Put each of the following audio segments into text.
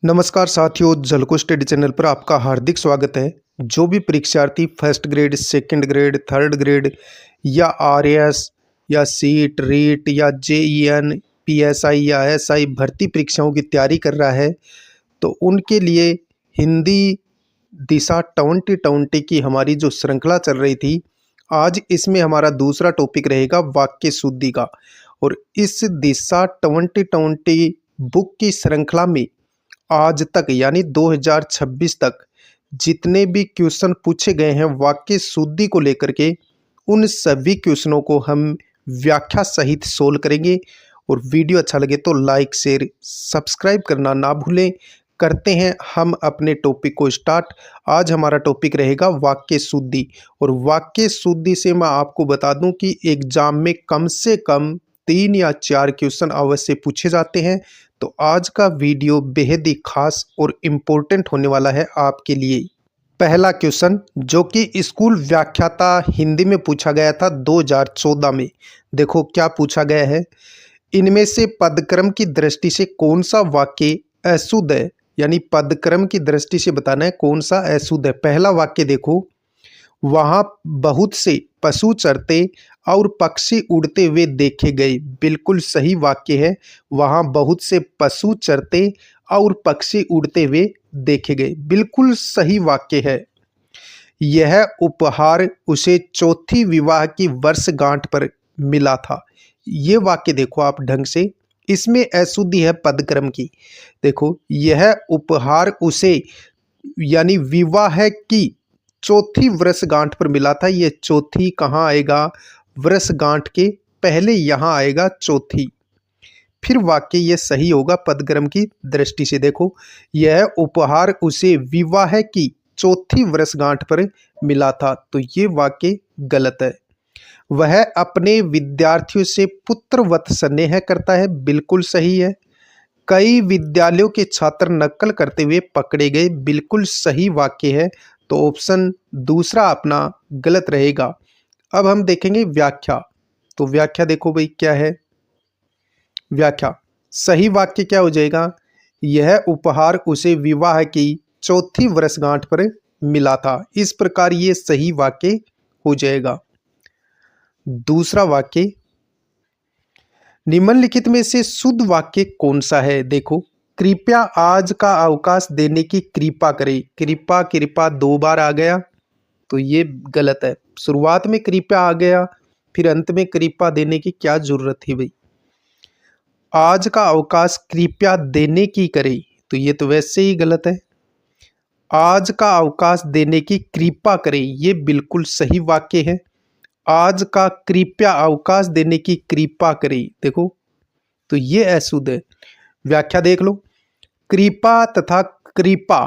नमस्कार साथियों, झलको study channel पर आपका हार्दिक स्वागत है। जो भी परीक्षार्थी first grade, second grade, third grade या आरएएस या सीट, रीट या जेईएन, पीएसआई या एसआई भर्ती परीक्षाओं की तैयारी कर रहा है, तो उनके लिए हिंदी दिशा 2020 की हमारी जो श्रृंखला चल रही थी, आज इसमें हमारा दूसरा टॉपिक रहेगा वाक्य शुद्धि का। और इस दिशा 2020 बुक की श्रृंखला में आज तक यानी 2026 तक जितने भी क्वेश्चन पूछे गए हैं वाक्य शुद्धि को लेकर के, उन सभी क्वेश्चनों को हम व्याख्या सहित सोल्व करेंगे। और वीडियो अच्छा लगे तो लाइक, शेयर, सब्सक्राइब करना ना भूलें। करते हैं हम अपने टॉपिक को स्टार्ट। आज हमारा टॉपिक रहेगा वाक्य शुद्धि। और वाक्य शुद्धि से मैं आपको बता दूं कि एग्जाम में कम से कम 3 या 4 क्वेश्चन अवश्य पूछे जाते हैं। तो आज का वीडियो बेहद ही खास और इम्पोर्टेंट होने वाला है आपके लिए। पहला क्वेश्चन जो कि स्कूल व्याख्याता हिंदी में पूछा गया था 2014 में। देखो क्या पूछा गया है, इनमें से पदक्रम की दृष्टि से कौन सा वाक्य अशुद्ध है, यानी पदक्रम की दृष्टि से बताना है कौन सा अशुद्ध है। पहला वाक्य देखो, वहां बहुत से पशु चरते और पक्षी उड़ते हुए देखे गए। बिल्कुल सही वाक्य है, वहां बहुत से पशु चरते और पक्षी उड़ते हुए देखे गए। बिल्कुल सही वाक्य है। यह उपहार उसे चौथी विवाह की वर्षगांठ पर मिला था। ये वाक्य देखो आप ढंग से, इसमें अशुद्धि है पदक्रम की। देखो, यह उपहार उसे यानी विवाह की चौथी वर्षगांठ पर मिला था। ये चौथी कहाँ आएगा, वर्षगांठ के पहले यहाँ आएगा चौथी। फिर वाक्य ये सही होगा पदक्रम की दृष्टि से। देखो, यह उपहार उसे विवाह की चौथी वर्षगांठ पर मिला था, तो ये वाक्य गलत है। वह अपने विद्यार्थियों से पुत्रवत स्नेह करता है। बिल्कुल सही है। कई विद्यालयों के छात्र नकल करते हुए पकड़े गए। बिल्कुल सही वाक्य है। तो ऑप्शन दूसरा अपना गलत रहेगा। अब हम देखेंगे व्याख्या। तो व्याख्या देखो भाई क्या है व्याख्या। सही वाक्य क्या हो जाएगा, यह उपहार उसे विवाह की चौथी वर्षगांठ पर मिला था। इस प्रकार ये सही वाक्य हो जाएगा। दूसरा वाक्य, निम्नलिखित में से शुद्ध वाक्य कौन सा है। देखो, कृपया आज का अवकाश देने की कृपा करें। कृपा कृपा 2 बार आ गया, तो ये गलत है। शुरुआत में कृपया आ गया, फिर अंत में कृपा देने की क्या जरूरत थी भाई। आज का अवकाश कृपया देने की करे, तो ये तो वैसे ही गलत है। आज का अवकाश देने की कृपा करे, ये बिल्कुल सही वाक्य है। आज का कृपया अवकाश देने की कृपा करे, देखो तो ये अशुद्ध है। व्याख्या देख लो, कृपा तथा कृपा,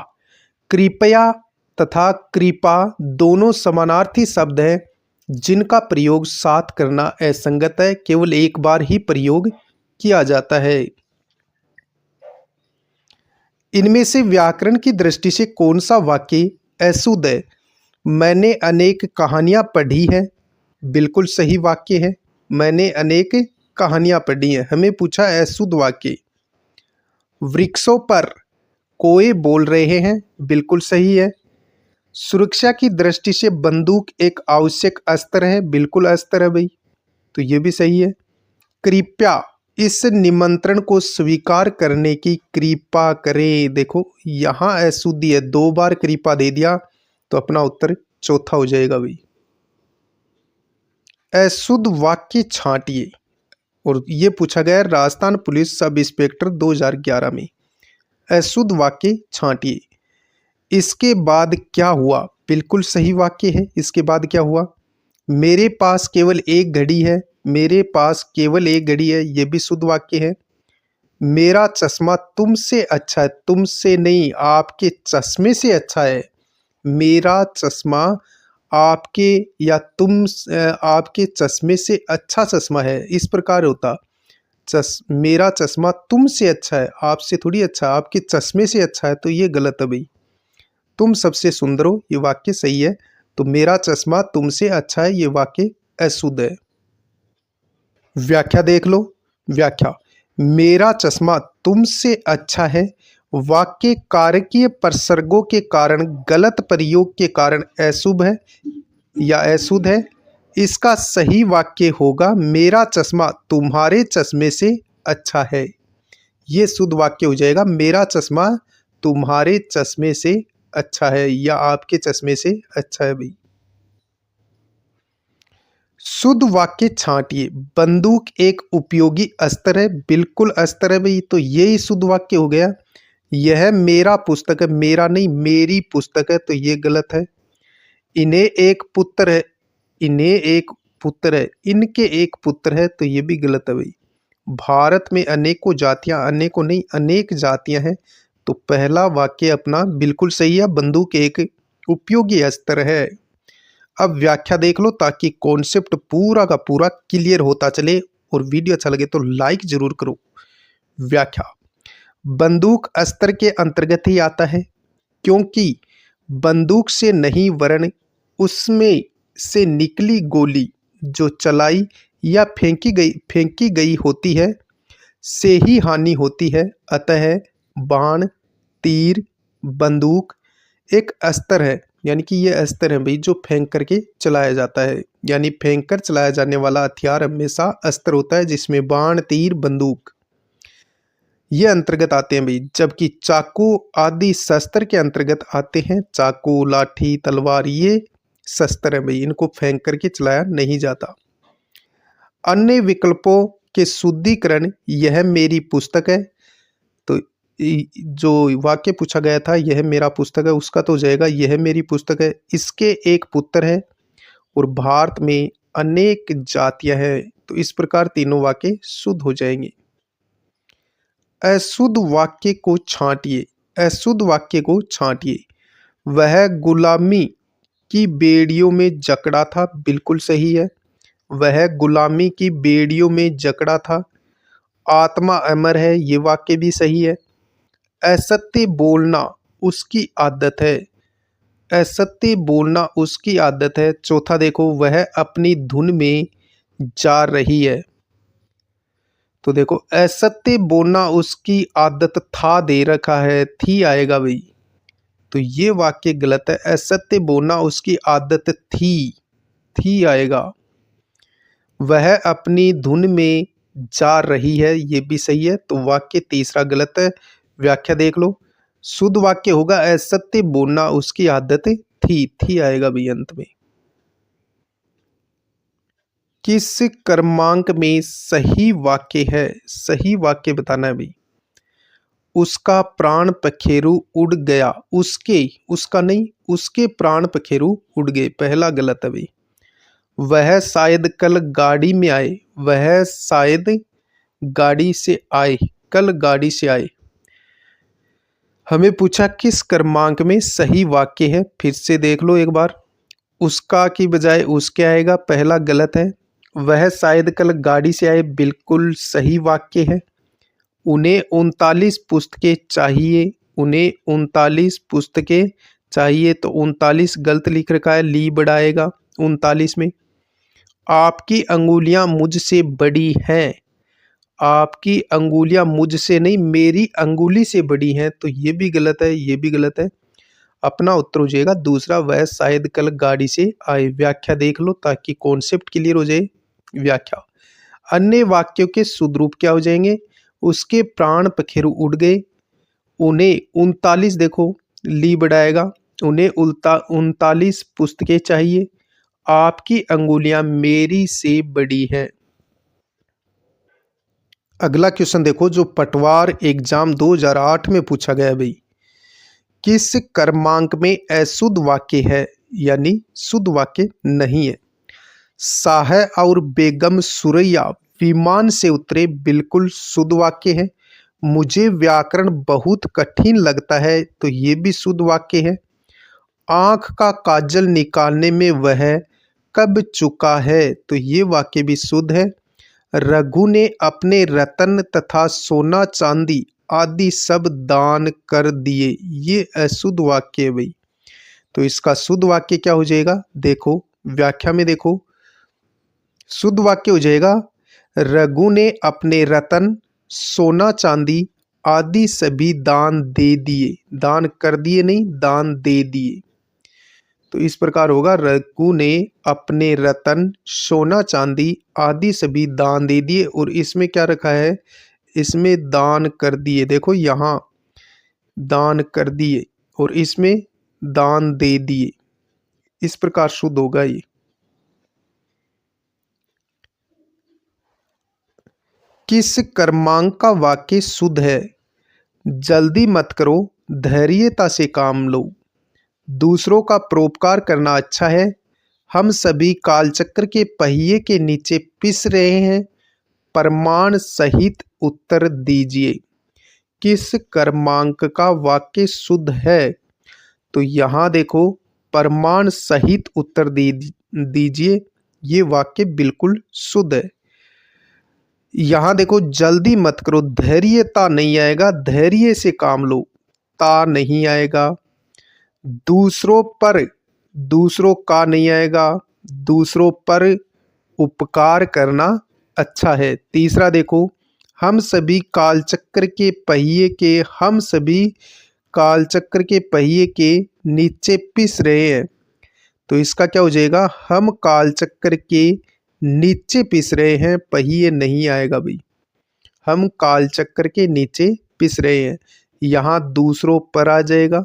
कृपया तथा कृपा दोनों समानार्थी शब्द हैं जिनका प्रयोग साथ करना असंगत है। केवल एक बार ही प्रयोग किया जाता है। इनमें से व्याकरण की दृष्टि से कौन सा वाक्य अशुद्ध है। मैंने अनेक कहानियां पढ़ी हैं। बिल्कुल सही वाक्य है। मैंने अनेक कहानियां पढ़ी हैं। हमें पूछा अशुद्ध वाक्य। वृक्षों पर कोए बोल रहे हैं। बिल्कुल सही है। सुरक्षा की दृष्टि से बंदूक एक आवश्यक अस्त्र है। बिल्कुल अस्त्र है भाई, तो ये भी सही है। कृपया इस निमंत्रण को स्वीकार करने की कृपा करें। देखो यहाँ अशुद्धि है, 2 बार कृपा दे दिया, तो अपना उत्तर चौथा हो जाएगा भाई। अशुद्ध वाक्य छांटिए। और ये पूछा गया राजस्थान पुलिस सब इंस्पेक्टर 2011 में। अशुद्ध वाक्य छांटिए। इसके बाद क्या हुआ, बिल्कुल सही वाक्य है। इसके बाद क्या हुआ, मेरे पास केवल एक घड़ी है। मेरे पास केवल एक घड़ी है, ये भी शुद्ध वाक्य है। मेरा चश्मा तुमसे अच्छा है, तुमसे नहीं आपके चश्मे से अच्छा है। मेरा चश्मा आपके या तुम आपके चश्मे से अच्छा चश्मा है, इस प्रकार होता। मेरा चश्मा तुमसे अच्छा है, आपसे थोड़ी अच्छा, आपके चश्मे से अच्छा है, तो ये गलत है भाई। तुम सबसे सुंदर हो, ये वाक्य सही है। तो मेरा चश्मा तुमसे अच्छा है, ये वाक्य अशुद्ध है। व्याख्या देख लो। व्याख्या, मेरा चश्मा तुमसे अच्छा है वाक्य कारकीय प्रसर्गों के कारण गलत प्रयोग के कारण अशुभ है या अशुद्ध है। इसका सही वाक्य होगा मेरा चश्मा तुम्हारे चश्मे से अच्छा है। ये शुद्ध वाक्य हो जाएगा मेरा चश्मा तुम्हारे चश्मे से अच्छा है या आपके चश्मे से अच्छा है भाई। शुद्ध वाक्य छांटिए। बंदूक एक उपयोगी अस्त्र है, बिल्कुल अस्त्र है भाई, तो यही शुद्ध वाक्य हो गया। यह मेरा पुस्तक है, मेरा नहीं मेरी पुस्तक है, तो ये गलत है। इन्हें एक पुत्र है, इन्हें एक पुत्र है, इनके एक पुत्र है, तो ये भी गलत है भाई। भारत में अनेकों जातियां, अनेकों नहीं अनेक जातियां हैं, तो पहला वाक्य अपना बिल्कुल सही है। बंदूक एक उपयोगी अस्त्र है। अब व्याख्या देख लो ताकि कॉन्सेप्ट पूरा का पूरा क्लियर होता चले, और वीडियो अच्छा लगे तो लाइक जरूर करो। व्याख्या। बंदूक अस्त्र के अंतर्गत ही आता है, क्योंकि बंदूक से नहीं वरन उसमें से निकली गोली जो चलाई या फेंकी गई होती है से ही हानि होती है। अतः बाण, तीर, बंदूक एक अस्त्र है, यानी कि ये अस्त्र है भाई जो फेंक करके चलाया जाता है, यानी फेंक कर चलाया जाने वाला हथियार हमेशा अस्त्र होता है, जिसमें बाण, तीर, बंदूक ये अंतर्गत आते हैं भाई। जबकि चाकू आदि शस्त्र के अंतर्गत आते हैं। चाकू, लाठी, तलवार ये शस्त्र है भाई, इनको फेंक करके चलाया नहीं जाता। अन्य विकल्पों के शुद्धिकरण यह मेरी पुस्तक है, तो जो वाक्य पूछा गया था यह मेरा पुस्तक है, उसका तो हो जाएगा यह मेरी पुस्तक है। इसके एक पुत्र है, और भारत में अनेक जातियां हैं, तो इस प्रकार तीनों वाक्य शुद्ध हो जाएंगे। अशुद्ध वाक्य को छांटिए। अशुद्ध वाक्य को छांटिए। वह गुलामी की बेड़ियों में जकड़ा था, बिल्कुल सही है। वह गुलामी की बेड़ियों में जकड़ा था। आत्मा अमर है, ये वाक्य भी सही है। असत्य बोलना उसकी आदत है। असत्य बोलना उसकी आदत है। चौथा देखो, वह अपनी धुन में जा रही है, तो देखो असत्य बोलना उसकी आदत था दे रखा है, थी आएगा भाई, तो ये वाक्य गलत है। असत्य बोलना उसकी आदत थी आएगा। वह अपनी धुन में जा रही है, ये भी सही है, तो वाक्य तीसरा गलत है। व्याख्या देख लो। शुद्ध वाक्य होगा असत्य बोलना उसकी आदत थी आएगा भाई अंत में। किस क्रमांक में सही वाक्य है? सही वाक्य बताना है भाई। उसका प्राण पखेरु उड़ गया। उसका नहीं, उसके प्राण पखेरु उड़ गए, पहला गलत है भाई। वह शायद कल गाड़ी में आए। वह शायद गाड़ी से आए, कल गाड़ी से आए। हमें पूछा किस क्रमांक में सही वाक्य है, फिर से देख लो एक बार। उसका की बजाय उसके आएगा, पहला गलत है। वह शायद कल गाड़ी से आए, बिल्कुल सही वाक्य है। उन्हें 39 पुस्तकें चाहिए। उन्हें 39 पुस्तकें चाहिए, तो 39 गलत लिख रखा है, ली बढ़ाएगा 39 में। आपकी अंगुलियां मुझसे बड़ी हैं। आपकी अंगुलियां मुझसे नहीं मेरी अंगुली से बड़ी हैं, तो ये भी गलत है, ये भी गलत है। अपना उत्तर हो जाएगा दूसरा, वह शायद कल गाड़ी से आए। व्याख्या देख लो ताकि कॉन्सेप्ट क्लियर हो जाए। व्याख्या। अन्य वाक्यों के शुद्ध रूप क्या हो जाएंगे? उसके प्राण पखेरु उड़ गए। उन्हें 39 देखो ली बढ़ाएगा, उन्हें 39 पुस्तकें चाहिए। आपकी अंगुलियां मेरी से बड़ी हैं। अगला क्वेश्चन देखो जो पटवार एग्जाम 2008 में पूछा गया भाई। किस क्रमांक में अशुद्ध वाक्य है, यानी शुद्ध वाक्य नहीं है? शाह और बेगम सुरैया विमान से उतरे, बिल्कुल शुद्ध वाक्य है। मुझे व्याकरण बहुत कठिन लगता है, तो ये भी शुद्ध वाक्य है। आंख का काजल निकालने में वह कब चुका है, तो ये वाक्य भी शुद्ध है। रघु ने अपने रतन तथा सोना चांदी आदि सब दान कर दिए, ये अशुद्ध वाक्य है भाई। तो इसका शुद्ध वाक्य क्या हो जाएगा? देखो व्याख्या में देखो, शुद्ध वाक्य हो जाएगा रघु ने अपने रतन, सोना चांदी आदि सभी दान दे दिए। दान कर दिए नहीं, दान दे दिए। तो इस प्रकार होगा, रघु ने अपने रतन, सोना चांदी आदि सभी दान दे दिए। और इसमें क्या रखा है, इसमें दान कर दिए। देखो यहाँ दान कर दिए और इसमें दान दे दिए। इस प्रकार शुद्ध होगा ये। किस क्रमांक का वाक्य शुद्ध है? जल्दी मत करो, धैर्यता से काम लो। दूसरों का परोपकार करना अच्छा है। हम सभी कालचक्र के पहिए के नीचे पिस रहे हैं। प्रमाण सहित उत्तर दीजिए। किस क्रमांक का वाक्य शुद्ध है? तो यहाँ देखो, प्रमाण सहित उत्तर दीजिए। ये वाक्य बिल्कुल शुद्ध है। यहाँ देखो, जल्दी मत करो, धैर्यता नहीं आएगा, धैर्य से काम लो, ता नहीं आएगा। दूसरों पर, दूसरों का नहीं आएगा, दूसरों पर उपकार करना अच्छा है। तीसरा देखो, हम सभी कालचक्र के पहिए के, हम सभी कालचक्र के पहिए के नीचे पिस रहे हैं। तो इसका क्या हो जाएगा, हम कालचक्र के नीचे पिस रहे हैं, पहिए नहीं आएगा भाई। हम कालचक्र के नीचे पिस रहे हैं, यहाँ दूसरों पर आ जाएगा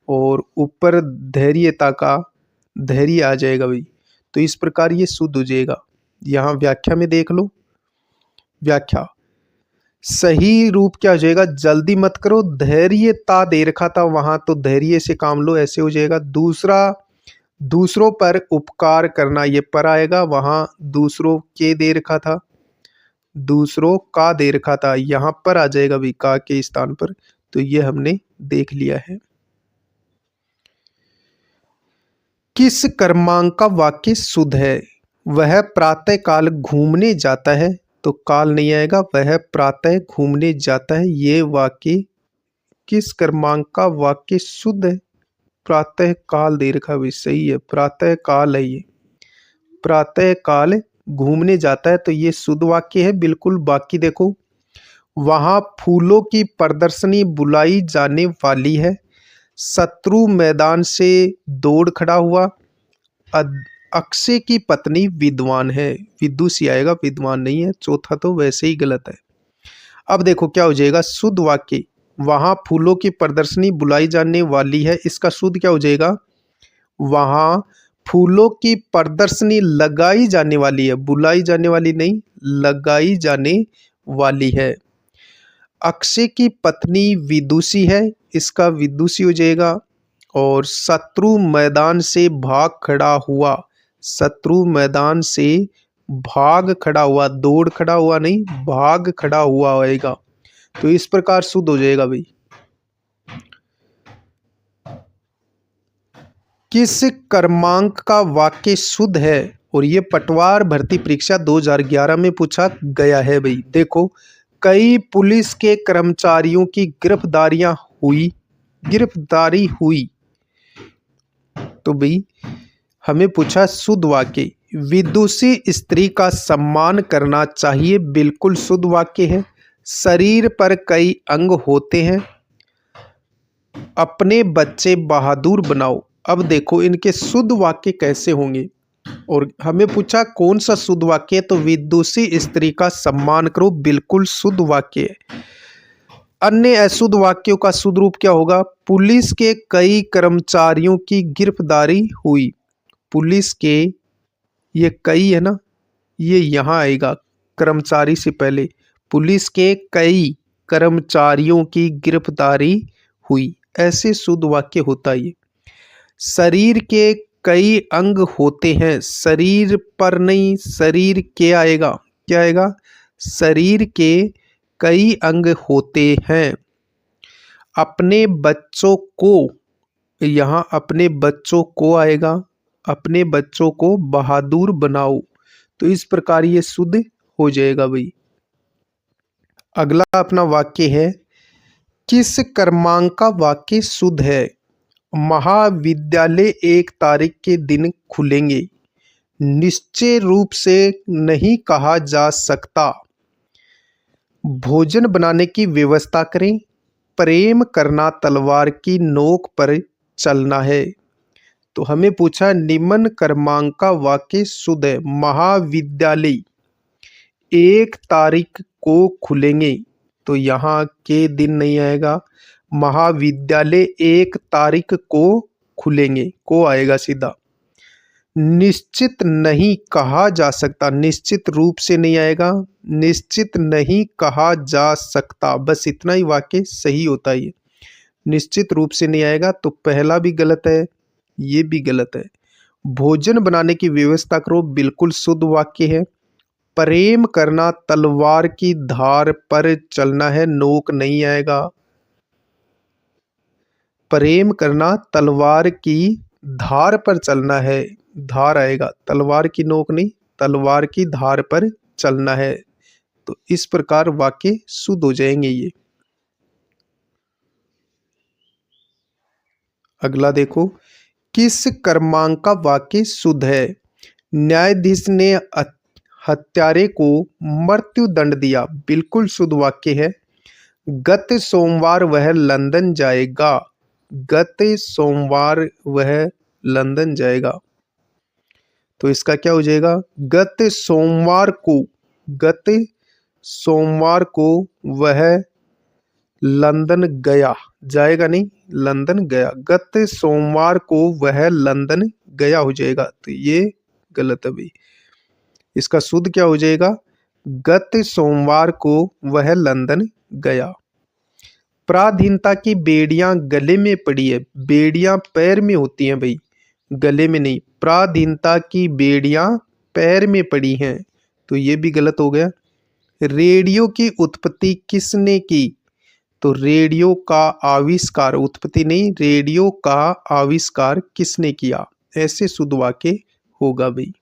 और ऊपर धैर्यता का धैर्य आ जाएगा भाई। तो इस प्रकार ये शुद्ध हो जाएगा। यहाँ व्याख्या में देख लो, व्याख्या सही रूप क्या हो जाएगा, जल्दी मत करो, धैर्यता दे रखा था वहां, तो धैर्य से काम लो, ऐसे हो जाएगा। दूसरा, दूसरों पर उपकार करना, ये पर आएगा, वहां दूसरों के दे रखा था, दूसरों का दे रखा था, यहाँ पर आ जाएगा भी का के स्थान पर। तो ये हमने देख लिया है। किस क्रमांक का वाक्य शुद्ध है? वह प्रातः काल घूमने जाता है। तो काल नहीं आएगा, वह प्रातः घूमने जाता है। ये वाक्य किस क्रमांक का वाक्य शुद्ध है? प्रातः काल दे रखा भी, सही है, प्रातः काल है ये, प्रातः काल घूमने जाता है, तो ये शुद्ध वाक्य है बिल्कुल। बाकी देखो, वहां फूलों की प्रदर्शनी बुलाई जाने वाली है। शत्रु मैदान से दौड़ खड़ा हुआ। अक्षय की पत्नी विद्वान है। विदुषी आएगा, विद्वान नहीं है। चौथा तो वैसे ही गलत है। अब देखो क्या हो जाएगा, शुद्ध वाक्य, वहां फूलों की प्रदर्शनी बुलाई जाने वाली है, इसका शुद्ध क्या हो जाएगा, वहां फूलों की प्रदर्शनी लगाई जाने वाली है, बुलाई जाने वाली नहीं, लगाई जाने वाली है। अक्षय की पत्नी विदुषी है, इसका विदुषी हो जाएगा। और शत्रु मैदान से भाग खड़ा हुआ, शत्रु मैदान से भाग खड़ा हुआ, दौड़ खड़ा हुआ नहीं, भाग खड़ा हुआ होएगा। तो इस प्रकार शुद्ध हो जाएगा भाई। किस क्रमांक का वाक्य शुद्ध है? और ये पटवार भर्ती परीक्षा 2011 में पूछा गया है भाई। देखो, कई पुलिस के कर्मचारियों की गिरफ्तारी हुई। तो भाई हमें पूछा शुद्ध वाक्य, विदुषी स्त्री का सम्मान करना चाहिए, बिल्कुल शुद्ध वाक्य है। शरीर पर कई अंग होते हैं। अपने बच्चे बहादुर बनाओ। अब देखो इनके शुद्ध वाक्य कैसे होंगे, और हमें पूछा कौन सा शुद्ध वाक्य है, तो विदुषी स्त्री का सम्मान करो, बिल्कुल शुद्ध वाक्य है। अन्य अशुद्ध वाक्यों का शुद्ध रूप क्या होगा, पुलिस के कई कर्मचारियों की गिरफ्तारी हुई। पुलिस के, ये कई है ना, ये यहाँ आएगा कर्मचारी से पहले, पुलिस के कई कर्मचारियों की गिरफ्तारी हुई, ऐसे शुद्ध वाक्य होता है ये। शरीर के कई अंग होते हैं, शरीर पर नहीं, शरीर के आएगा, क्या आएगा, शरीर के कई अंग होते हैं। अपने बच्चों को, यहाँ अपने बच्चों को आएगा, अपने बच्चों को बहादुर बनाओ। तो इस प्रकार ये शुद्ध हो जाएगा भाई। अगला अपना वाक्य है, किस क्रमांक का वाक्य शुद्ध है? महाविद्यालय 1 तारीख के दिन खुलेंगे। निश्चय रूप से नहीं कहा जा सकता। भोजन बनाने की व्यवस्था करें, प्रेम करना तलवार की नोक पर चलना है। तो हमें पूछा निम्न क्रमांक का वाक्य शुद्ध है। महाविद्यालय 1 तारीख को खुलेंगे, तो यहाँ के दिन नहीं आएगा। महाविद्यालय 1 तारीख को खुलेंगे, को आएगा सीधा। निश्चित नहीं कहा जा सकता, निश्चित रूप से नहीं आएगा। निश्चित नहीं कहा जा सकता, बस इतना ही वाक्य सही होता है। ये निश्चित रूप से नहीं आएगा, तो पहला भी गलत है, ये भी गलत है। भोजन बनाने की व्यवस्था करो, बिल्कुल शुद्ध वाक्य है। प्रेम करना तलवार की धार पर चलना है, नोक नहीं आएगा। प्रेम करना तलवार की धार पर चलना है, धार आएगा, तलवार की नोक नहीं, तलवार की धार पर चलना है। तो इस प्रकार वाक्य शुद्ध हो जाएंगे ये। अगला देखो, किस क्रमांक का वाक्य शुद्ध है? न्यायाधीश ने हत्यारे को मृत्यु दंड दिया, बिल्कुल शुद्ध वाक्य है। गत सोमवार वह लंदन जाएगा, गत सोमवार वह लंदन जाएगा, तो इसका क्या हो जाएगा? गत सोमवार को, गत सोमवार को वह लंदन गया, जाएगा नहीं, लंदन गया। गत सोमवार को वह लंदन गया हो जाएगा, तो ये गलत है भाई। इसका शुद्ध क्या हो जाएगा? गत सोमवार को वह लंदन गया। पराधीनता की बेड़ियां गले में पड़ी है, बेड़ियां पैर में होती हैं भाई, गले में नहीं। पराधीनता की बेड़ियां पैर में पड़ी हैं, तो ये भी गलत हो गया। रेडियो की उत्पत्ति किसने की? तो रेडियो का आविष्कार, उत्पत्ति नहीं, रेडियो का आविष्कार किसने किया? ऐसे शुद्ध वाक्य होगा भाई।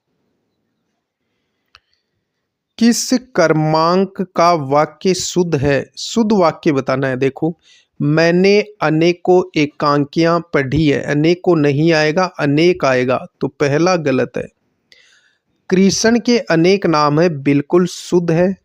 किस क्रमांक का वाक्य शुद्ध है? शुद्ध वाक्य बताना है। देखो, मैंने अनेकों एकांकियां पढ़ी है, अनेकों नहीं आएगा, अनेक आएगा, तो पहला गलत है। कृष्ण के अनेक नाम है, बिल्कुल शुद्ध है।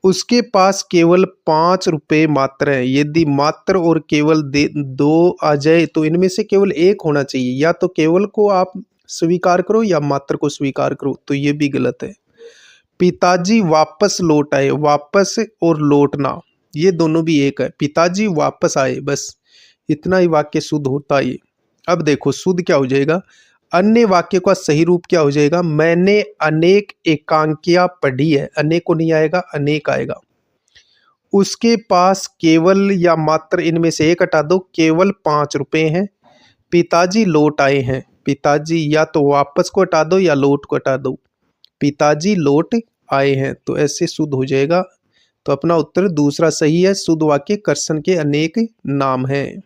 उसके पास केवल 5 रुपये मात्र है। यदि मात्र और केवल 2 आ जाए तो इनमें से केवल एक होना चाहिए, या तो केवल को आप स्वीकार करो या मात्र को स्वीकार करो, तो ये भी गलत है। पिताजी वापस लौट आए, वापस और लौटना ये दोनों भी एक है। पिताजी वापस आए, बस इतना ही वाक्य शुद्ध होता है। अब देखो शुद्ध क्या हो जाएगा? अन्य वाक्य का सही रूप क्या हो जाएगा? मैंने अनेक एकांकियां पढ़ी है, अनेक को नहीं आएगा, अनेक आएगा। उसके पास केवल या मात्र इनमें से एक हटा दो, केवल 5 रुपए हैं। पिताजी लौट आए हैं, पिताजी या तो वापस को हटा दो या लौट को हटा दो। पिताजी लौट आए हैं, तो ऐसे शुद्ध हो जाएगा। तो अपना उत्तर दूसरा सही है। शुद्ध वाक्य कृष्ण के अनेक नाम हैं।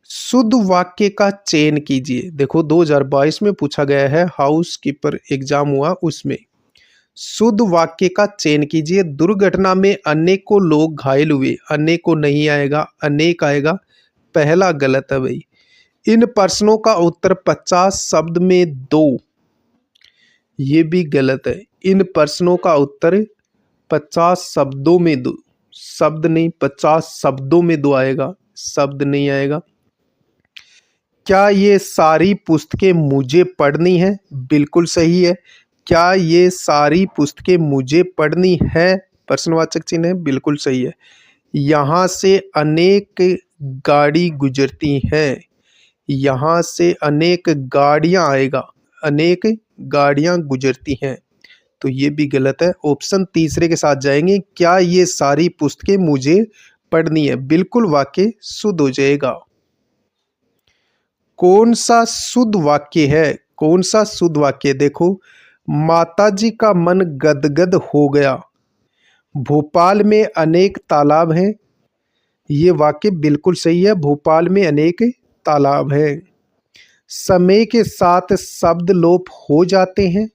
शुद्ध वाक्य का चयन कीजिए। देखो 2022 में पूछा गया है, हाउस कीपर एग्जाम हुआ उसमें। शुद्ध वाक्य का चयन कीजिए। दुर्घटना में अनेकों लोग घायल हुए, अनेकों नहीं आएगा, अनेक आएगा, पहला गलत है भाई। इन प्रश्नों का उत्तर 50 शब्द में दो, ये भी गलत है। इन प्रश्नों का उत्तर 50 शब्दों में दो, शब्द नहीं, 50 शब्दों में दो आएगा, शब्द नहीं आएगा। क्या ये सारी पुस्तकें मुझे पढ़नी है? बिल्कुल सही है। क्या ये सारी पुस्तकें मुझे पढ़नी है? प्रश्नवाचक चिन्ह है, बिल्कुल सही है। यहाँ से अनेक गाड़ी गुजरती हैं, यहाँ से अनेक गाड़ियाँ आएगा, अनेक गाड़ियाँ गुजरती हैं, तो ये भी गलत है। ऑप्शन तीसरे के साथ जाएंगे, क्या ये सारी पुस्तकें मुझे पढ़नी है, बिल्कुल वाक्य शुद्ध हो जाएगा। कौन सा शुद्ध वाक्य है? कौन सा शुद्ध वाक्य? देखो, माताजी का मन गदगद हो गया, भोपाल में अनेक तालाब हैं, ये वाक्य बिल्कुल सही है। भोपाल में अनेक तालाब हैं। समय के साथ शब्द लोप हो जाते हैं,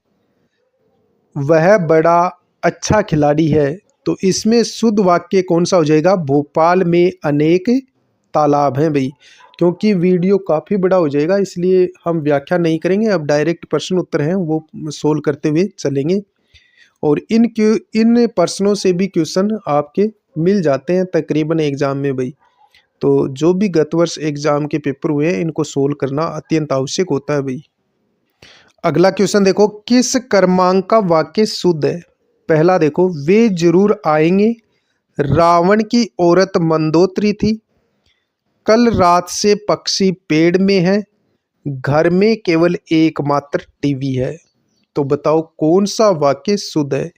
वह बड़ा अच्छा खिलाड़ी है, तो इसमें शुद्ध वाक्य कौन सा हो जाएगा? भोपाल में अनेक तालाब हैं भाई। क्योंकि वीडियो काफ़ी बड़ा हो जाएगा, इसलिए हम व्याख्या नहीं करेंगे, अब डायरेक्ट प्रश्न उत्तर हैं वो सोल्व करते हुए चलेंगे। और इन प्रश्नों से भी क्वेश्चन आपके मिल जाते हैं तकरीबन एग्जाम में भाई। तो जो भी गत वर्ष एग्जाम के पेपर हुए हैं इनको सोल्व करना अत्यंत आवश्यक होता है भाई। अगला क्वेश्चन देखो, किस क्रमांक का वाक्य शुद्ध है? पहला देखो, वे जरूर आएंगे, रावण की औरत मंदोत्री थी, कल रात से पक्षी पेड़ में है, घर में केवल एकमात्र टीवी है। तो बताओ कौन सा वाक्य शुद्ध है?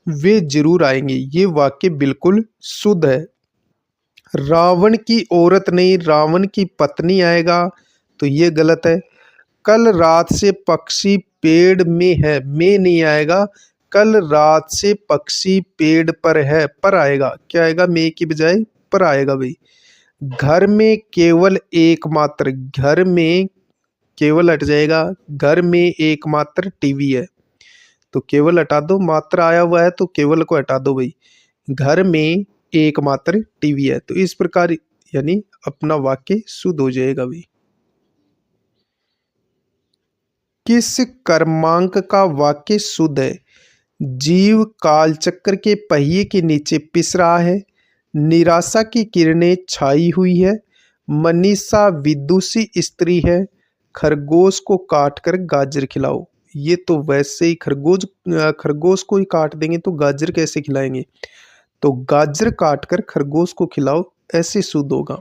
वे जरूर आएंगे, ये वाक्य बिल्कुल शुद्ध है। रावण की औरत नहीं, रावण की पत्नी आएगा तो ये गलत है। कल रात से पक्षी पेड़ में है, में नहीं आएगा। कल रात से पक्षी पेड़ पर है, पर आएगा। क्या आएगा? में की बजाय पर आएगा भाई। घर में केवल एकमात्र, घर में केवल हट जाएगा, घर में एकमात्र टीवी है। तो केवल हटा दो, मात्र आया हुआ है तो केवल को हटा दो भाई। घर में एकमात्र टीवी है। तो इस प्रकार यानी अपना वाक्य शुद्ध हो जाएगा भाई। किस क्रमांक का वाक्य शुद्ध है? जीव कालचक्र के पहिए के नीचे पिस रहा है, निराशा की किरणें छाई हुई है, मनीषा विदुषी स्त्री है, खरगोश को काटकर गाजर खिलाओ। ये तो वैसे ही खरगोश को ही काट देंगे तो गाजर कैसे खिलाएंगे? तो गाजर काटकर खरगोश को खिलाओ, ऐसे शुद्ध होगा।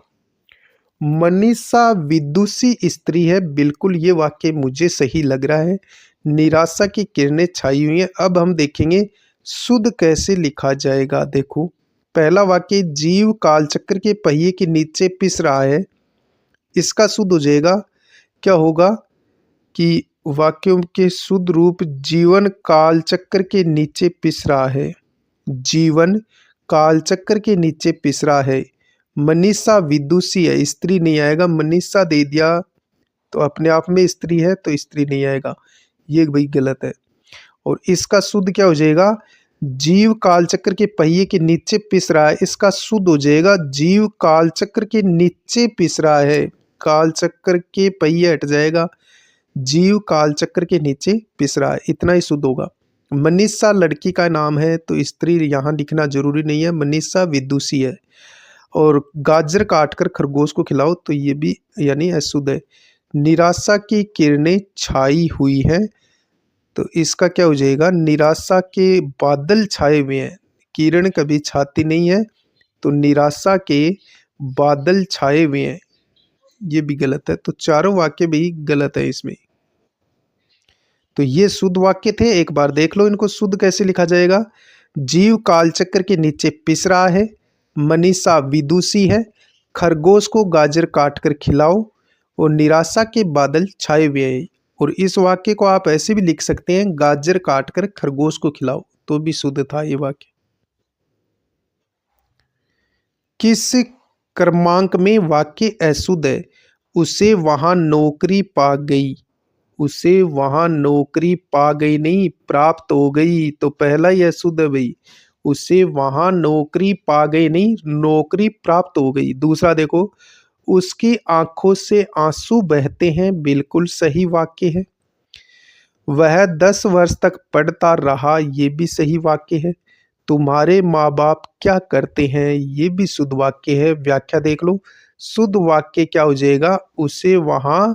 मनीषा विदुषी स्त्री है, बिल्कुल ये वाक्य मुझे सही लग रहा है। निराशा की किरणें छाई हुई हैं। अब हम देखेंगे शुद्ध कैसे लिखा जाएगा। देखो पहला वाक्य, जीव कालचक्र के पहिए के नीचे पिस रहा है, इसका शुद्ध हो जाएगा। क्या होगा कि वाक्यों के शुद्ध रूप, जीवन कालचक्र के नीचे पिस रहा है, जीवन कालचक्र के नीचे पिस रहा है। मनीषा विदुषी है, स्त्री नहीं आएगा। मनीषा दे दिया तो अपने आप में स्त्री है तो स्त्री नहीं आएगा, ये भाई गलत है। और इसका शुद्ध क्या हो जाएगा? जीव कालचक्र के पहिए के नीचे पिस रहा है, इसका शुद्ध हो जाएगा जीव कालचक्र के नीचे पिस रहा है। कालचक्र के पहिए हट जाएगा, जीव कालचक्र के नीचे पिस रहा है, इतना ही शुद्ध होगा। मनीषा लड़की का नाम है तो स्त्री यहाँ लिखना जरूरी नहीं है, मनीषा विदुषी है। और गाजर काटकर खरगोश को खिलाओ तो ये भी यानी अशुद्ध है। निराशा की किरणें छाई हुई हैं, तो इसका क्या हो जाएगा? निराशा के बादल छाए हुए हैं, किरण कभी छाती नहीं है, तो निराशा के बादल छाए हुए हैं, ये भी गलत है। तो चारों वाक्य भी गलत है इसमें। तो ये शुद्ध वाक्य थे, एक बार देख लो इनको शुद्ध कैसे लिखा जाएगा। जीव कालचक्र के नीचे पिस रहा है, मनीषा विदुषी है, खरगोश को गाजर काटकर खिलाओ, और निराशा के बादल छाए हुए हैं। और इस वाक्य को आप ऐसे भी लिख सकते हैं, गाजर काटकर खरगोश को खिलाओ, तो भी शुद्ध था ये वाक्य। किस क्रमांक में वाक्य अशुद्ध है? उसे वहां नौकरी पा गई, उसे वहां नौकरी पा गई नहीं, प्राप्त हो गई, तो पहला ही अशुद्ध है भाई। उसे वहां नौकरी पा गई नहीं, नौकरी प्राप्त हो गई। दूसरा देखो, उसकी आंखों से आंसू बहते हैं, बिल्कुल सही वाक्य है। वह 10 वर्ष तक पढ़ता रहा, ये भी सही वाक्य है। तुम्हारे माँ बाप क्या करते हैं, ये भी शुद्ध वाक्य है। व्याख्या देख लो, शुद्ध वाक्य क्या हो जाएगा? उसे वहां,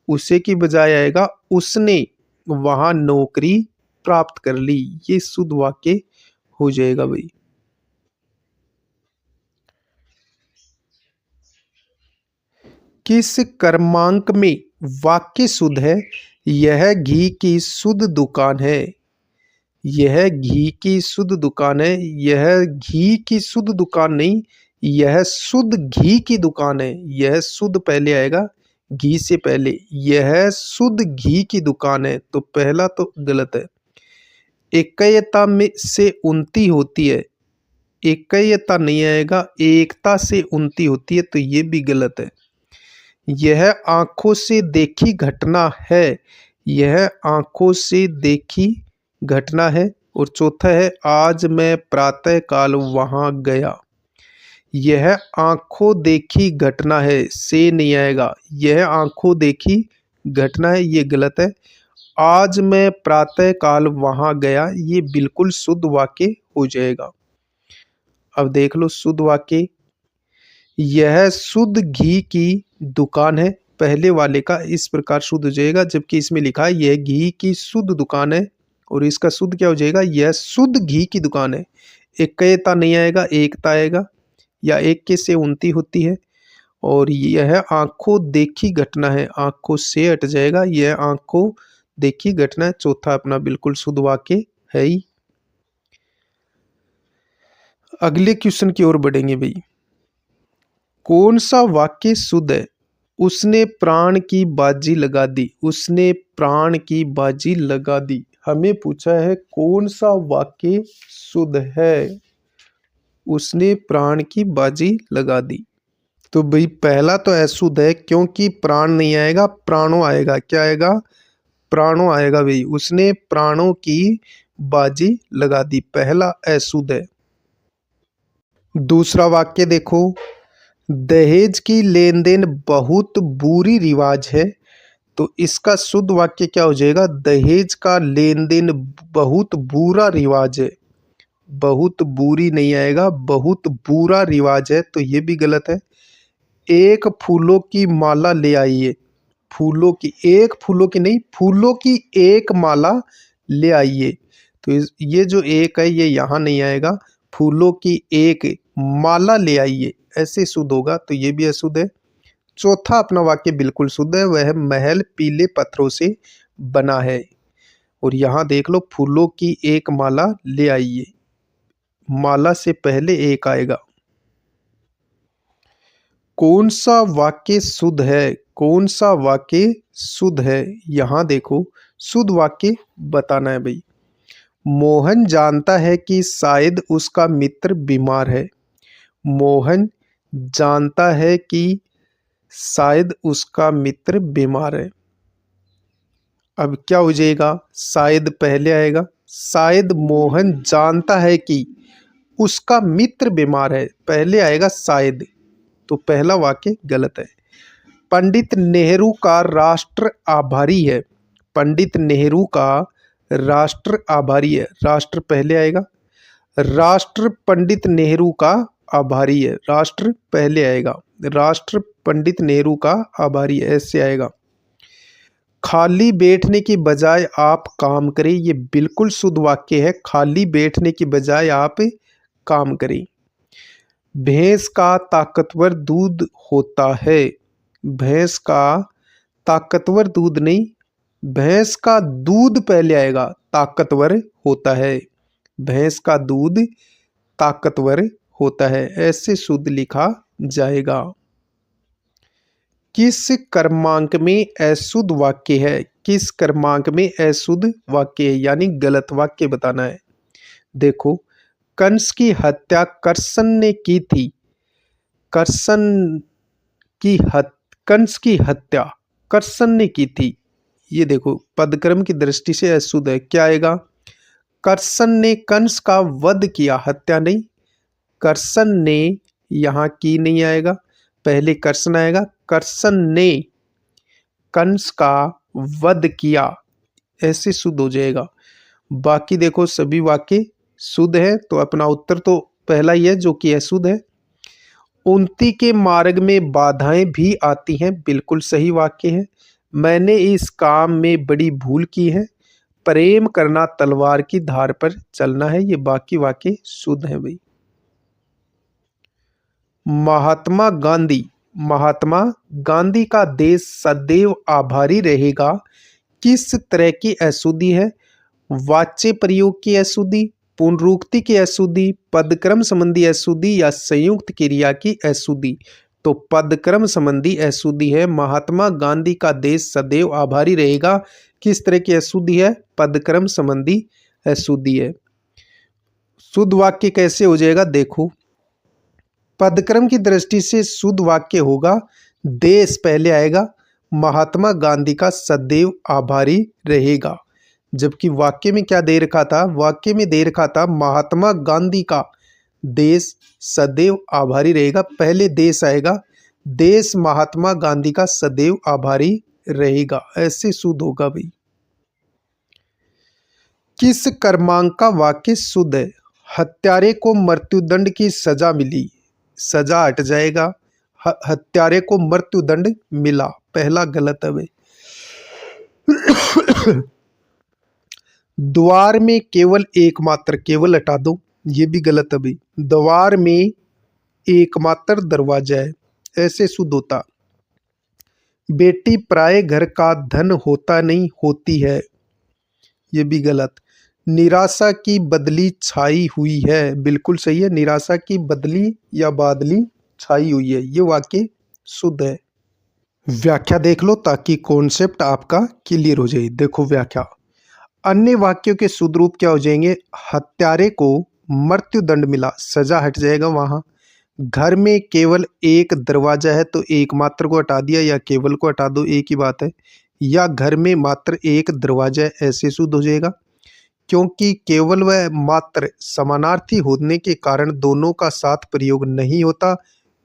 उसे की बजाय आएगा उसने वहां नौकरी प्राप्त कर ली, ये शुद्ध वाक्य हो जाएगा भाई। किस क्रमांक में वाक्य शुद्ध है? यह घी की शुद्ध दुकान है, यह घी की शुद्ध दुकान है। यह घी की शुद्ध दुकान नहीं, यह शुद्ध घी की दुकान है। यह शुद्ध पहले आएगा, घी से पहले। यह शुद्ध घी की दुकान है, तो पहला तो गलत है। एकयता में से उन्नति होती है, एकयता नहीं आएगा, एकता से उन्नति होती है, तो ये भी गलत है। यह आंखों से देखी घटना है, यह आंखों से देखी घटना है। और चौथा है, आज मैं प्रातःकाल वहां गया। यह आंखों देखी घटना है, से नहीं आएगा, यह आंखों देखी घटना है, ये गलत है। आज मैं प्रातः काल वहां गया, ये बिल्कुल शुद्ध वाक्य हो जाएगा। अब देख लो शुद्ध वाक्य, यह शुद्ध घी की दुकान है, पहले वाले का इस प्रकार शुद्ध हो जाएगा, जबकि इसमें लिखा है यह घी की शुद्ध दुकान है, और इसका शुद्ध क्या हो जाएगा, यह शुद्ध घी की दुकान है। एक कयता नहीं आएगा, एकता आएगा, या एक के से उनती होती है। और यह आंखों देखी घटना है, आंखों से हट जाएगा, यह आंखों देखी घटना है। चौथा अपना बिल्कुल शुद्ध वाक्य है ही। अगले क्वेश्चन की ओर बढ़ेंगे भाई। कौन सा वाक्य शुद्ध है? उसने प्राण की बाजी लगा दी, उसने प्राण की बाजी लगा दी। हमें पूछा है कौन सा वाक्य शुद्ध है? उसने प्राण की बाजी लगा दी। तो भाई पहला तो अशुद्ध है, क्योंकि प्राण नहीं आएगा, प्राणों आएगा। क्या आएगा? प्राणों आएगा भाई। उसने प्राणों की बाजी लगा दी, पहला अशुद्ध है। दूसरा वाक्य देखो, दहेज की लेन देन बहुत बुरी रिवाज है। तो इसका शुद्ध वाक्य क्या हो जाएगा? दहेज का लेन देन बहुत बुरा रिवाज है। बहुत बुरी नहीं आएगा, बहुत बुरा रिवाज है, तो ये भी गलत है। एक फूलों की माला ले आइए, फूलों की, एक फूलों की नहीं, फूलों की एक माला ले आइए। तो ये जो एक है ये यहाँ नहीं आएगा, फूलों की एक माला ले आइए, ऐसे शुद्ध होगा, तो ये भी अशुद्ध है। चौथा अपना वाक्य बिल्कुल शुद्ध है, वह महल पीले पत्थरों से बना है। और यहाँ देख लो, फूलों की एक माला ले आइए, माला से पहले एक आएगा। कौन सा वाक्य शुद्ध है? कौन सा वाक्य शुद्ध है? यहाँ देखो, शुद्ध वाक्य बताना है भाई। मोहन जानता है कि शायद उसका मित्र बीमार है। मोहन जानता है कि शायद उसका मित्र बीमार है। अब क्या हो जाएगा? शायद पहले आएगा। शायद मोहन जानता है कि उसका मित्र बीमार है, पहले आएगा शायद, तो पहला वाक्य गलत है। पंडित नेहरू का राष्ट्र आभारी है। पंडित नेहरू का राष्ट्र आभारी है, राष्ट्र पहले आएगा। राष्ट्र पंडित नेहरू का आभारी है, राष्ट्र पहले आएगा। राष्ट्र पंडित नेहरू का आभारी है, ऐसे आएगा। खाली बैठने की बजाय आप काम करें, ये बिल्कुल शुद्ध वाक्य है। खाली बैठने की बजाय आप काम करें। भैंस का ताकतवर दूध होता है। भैंस का ताकतवर दूध नहीं, भैंस का दूध पहले आएगा, ताकतवर होता है। भैंस का दूध ताकतवर होता है, ऐसे शुद्ध लिखा जाएगा। किस क्रमांक में अशुद्ध वाक्य है? किस क्रमांक में अशुद्ध वाक्य है, यानी गलत वाक्य बताना है। देखो, कंस की हत्या कर्सन ने की थी। कर्सन की कंस की हत्या कर्सन ने की थी। ये देखो, पदक्रम की दृष्टि से अशुद्ध है। क्या आएगा? कर्सन ने कंस का वध किया, हत्या नहीं। कर्सन ने, यहाँ की नहीं आएगा, पहले कर्सन आएगा। कर्सन ने कंस का वध किया, ऐसे शुद्ध हो जाएगा। बाकी देखो सभी वाक्य शुद्ध है, तो अपना उत्तर तो पहला ही है जो कि अशुद्ध है। उन्नति के मार्ग में बाधाएं भी आती हैं, बिल्कुल सही वाक्य है। मैंने इस काम में बड़ी भूल की है। प्रेम करना तलवार की धार पर चलना है, ये बाकी वाक्य शुद्ध है भाई। महात्मा गांधी, महात्मा गांधी का देश सदैव आभारी रहेगा, किस तरह की अशुद्धि है? वाच्य प्रयोग की अशुद्धि, पुनरुक्ति की अशुद्धि, पदक्रम संबंधी अशुद्धि, या संयुक्त क्रिया की अशुद्धि? तो पदक्रम संबंधी अशुद्धि है। महात्मा गांधी का देश सदैव आभारी रहेगा, किस तरह की अशुद्धि है? पदक्रम संबंधी अशुद्धि है। शुद्ध वाक्य कैसे हो जाएगा? देखो, पदक्रम की दृष्टि से शुद्ध वाक्य होगा, देश पहले आएगा, महात्मा गांधी का सदैव आभारी रहेगा। जबकि वाक्य में क्या दे रखा था? वाक्य में दे रखा था महात्मा गांधी का देश सदैव आभारी रहेगा, पहले देश आएगा, देश महात्मा गांधी का सदैव आभारी रहेगा, ऐसे शुद्ध होगा भाई। किस क्रमांक का वाक्य शुद्ध है? हत्यारे को मृत्युदंड की सजा मिली, सजा हट जाएगा। हत्यारे को मृत्युदंड मिला, पहला गलत है भाई। द्वार में केवल एकमात्र, केवल हटा दो, ये भी गलत है भाई। द्वार में एकमात्र दरवाजा है, ऐसे शुद्ध होता। बेटी पराये घर का धन होता नहीं, होती है, ये भी गलत। निराशा की बदली छाई हुई है, बिल्कुल सही है। निराशा की बदली या बादली छाई हुई है, ये वाक्य शुद्ध है। व्याख्या देख लो ताकि कॉन्सेप्ट आपका क्लियर हो जाए। देखो व्याख्या, अन्य वाक्यों के शुद्ध रूप क्या हो जाएंगे? हत्यारे को मृत्युदंड मिला, सजा हट जाएगा वहां। घर में केवल एक दरवाजा है तो एकमात्र को हटा दिया या केवल को हटा दो, एक ही बात है। या घर में मात्र एक दरवाजा है, ऐसे शुद्ध हो जाएगा। क्योंकि केवल व मात्र समानार्थी होने के कारण दोनों का साथ प्रयोग नहीं होता।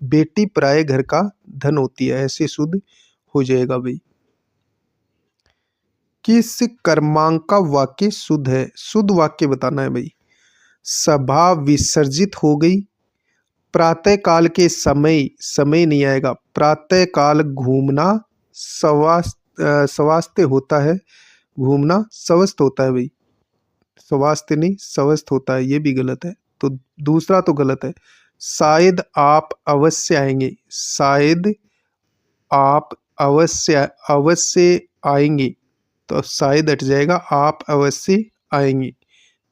बेटी पराये घर का धन होती है, ऐसे शुद्ध हो जाएगा भाई। किस क्रमांक का वाक्य शुद्ध है? शुद्ध वाक्य बताना है भाई। सभा विसर्जित हो गई। प्रातः काल के समय, समय नहीं आएगा। प्रातः काल घूमना स्वास्थ्य होता है, घूमना स्वस्थ होता है भाई। स्वास्थ्य नहीं, स्वस्थ होता है, ये भी गलत है। तो दूसरा तो गलत है। शायद आप अवश्य आएंगे, शायद आप अवश्य अवश्य आएंगे, तो अब शायद हट जाएगा, आप अवश्य आएंगे,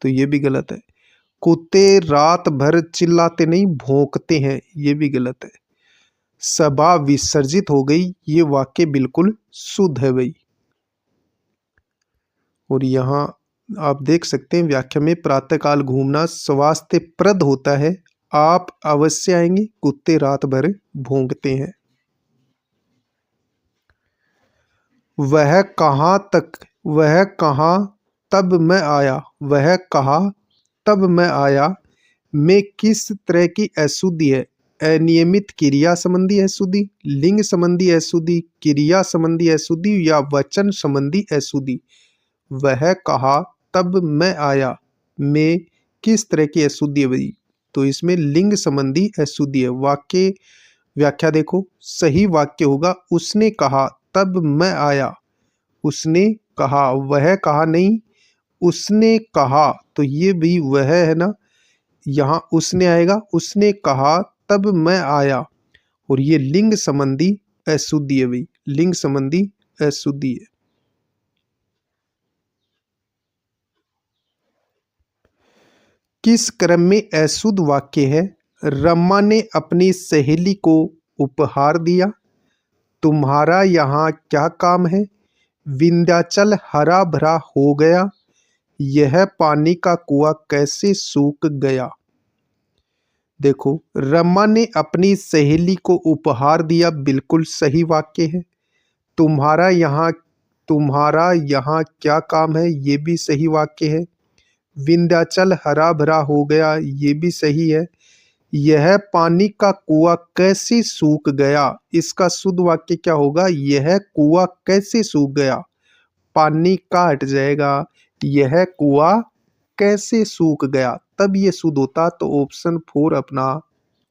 तो ये भी गलत है। कुत्ते रात भर चिल्लाते नहीं, भौंकते हैं, ये भी गलत है। सभा विसर्जित हो गई, ये वाक्य बिल्कुल शुद्ध है भाई। और यहाँ आप देख सकते हैं व्याख्या में, प्रातःकाल घूमना स्वास्थ्यप्रद होता है, आप अवश्य आएंगे, कुत्ते रात भर भौंकते हैं। वह कहाँ तक, वह कहाँ तब मैं आया, वह कहा तब मैं आया, में किस तरह की अशुद्धि है? अनियमित क्रिया संबंधी अशुद्धि, लिंग संबंधी अशुद्धि, क्रिया संबंधी अशुद्धि या वचन संबंधी अशुद्धि? वह कहा तब मैं आया में किस तरह की अशुद्धि है भाई? तो इसमें लिंग संबंधी अशुद्धि है। वाक्य व्याख्या देखो, सही वाक्य होगा उसने कहा तब मैं आया। उसने कहा, वह कहा नहीं, उसने कहा, तो ये भी वह है ना, यहाँ उसने आएगा। उसने कहा तब मैं आया, और ये लिंग संबंधी अशुद्धि है भाई, लिंग संबंधी अशुद्धि है। किस क्रम में अशुद्ध वाक्य है? रमा ने अपनी सहेली को उपहार दिया। तुम्हारा यहाँ क्या काम है? विंध्याचल हरा भरा हो गया। यह पानी का कुआं कैसे सूख गया? देखो, रमा ने अपनी सहेली को उपहार दिया, बिल्कुल सही वाक्य है। तुम्हारा यहाँ, तुम्हारा यहाँ क्या काम है, ये भी सही वाक्य है। विंध्याचल हरा भरा हो गया, ये भी सही है। यह पानी का कुआं कैसे सूख गया, इसका शुद्ध वाक्य क्या होगा? यह कुआं कैसे सूख गया, पानी का हट जाएगा, यह कुआं कैसे सूख गया, तब ये शुद्ध होता। तो ऑप्शन 4 अपना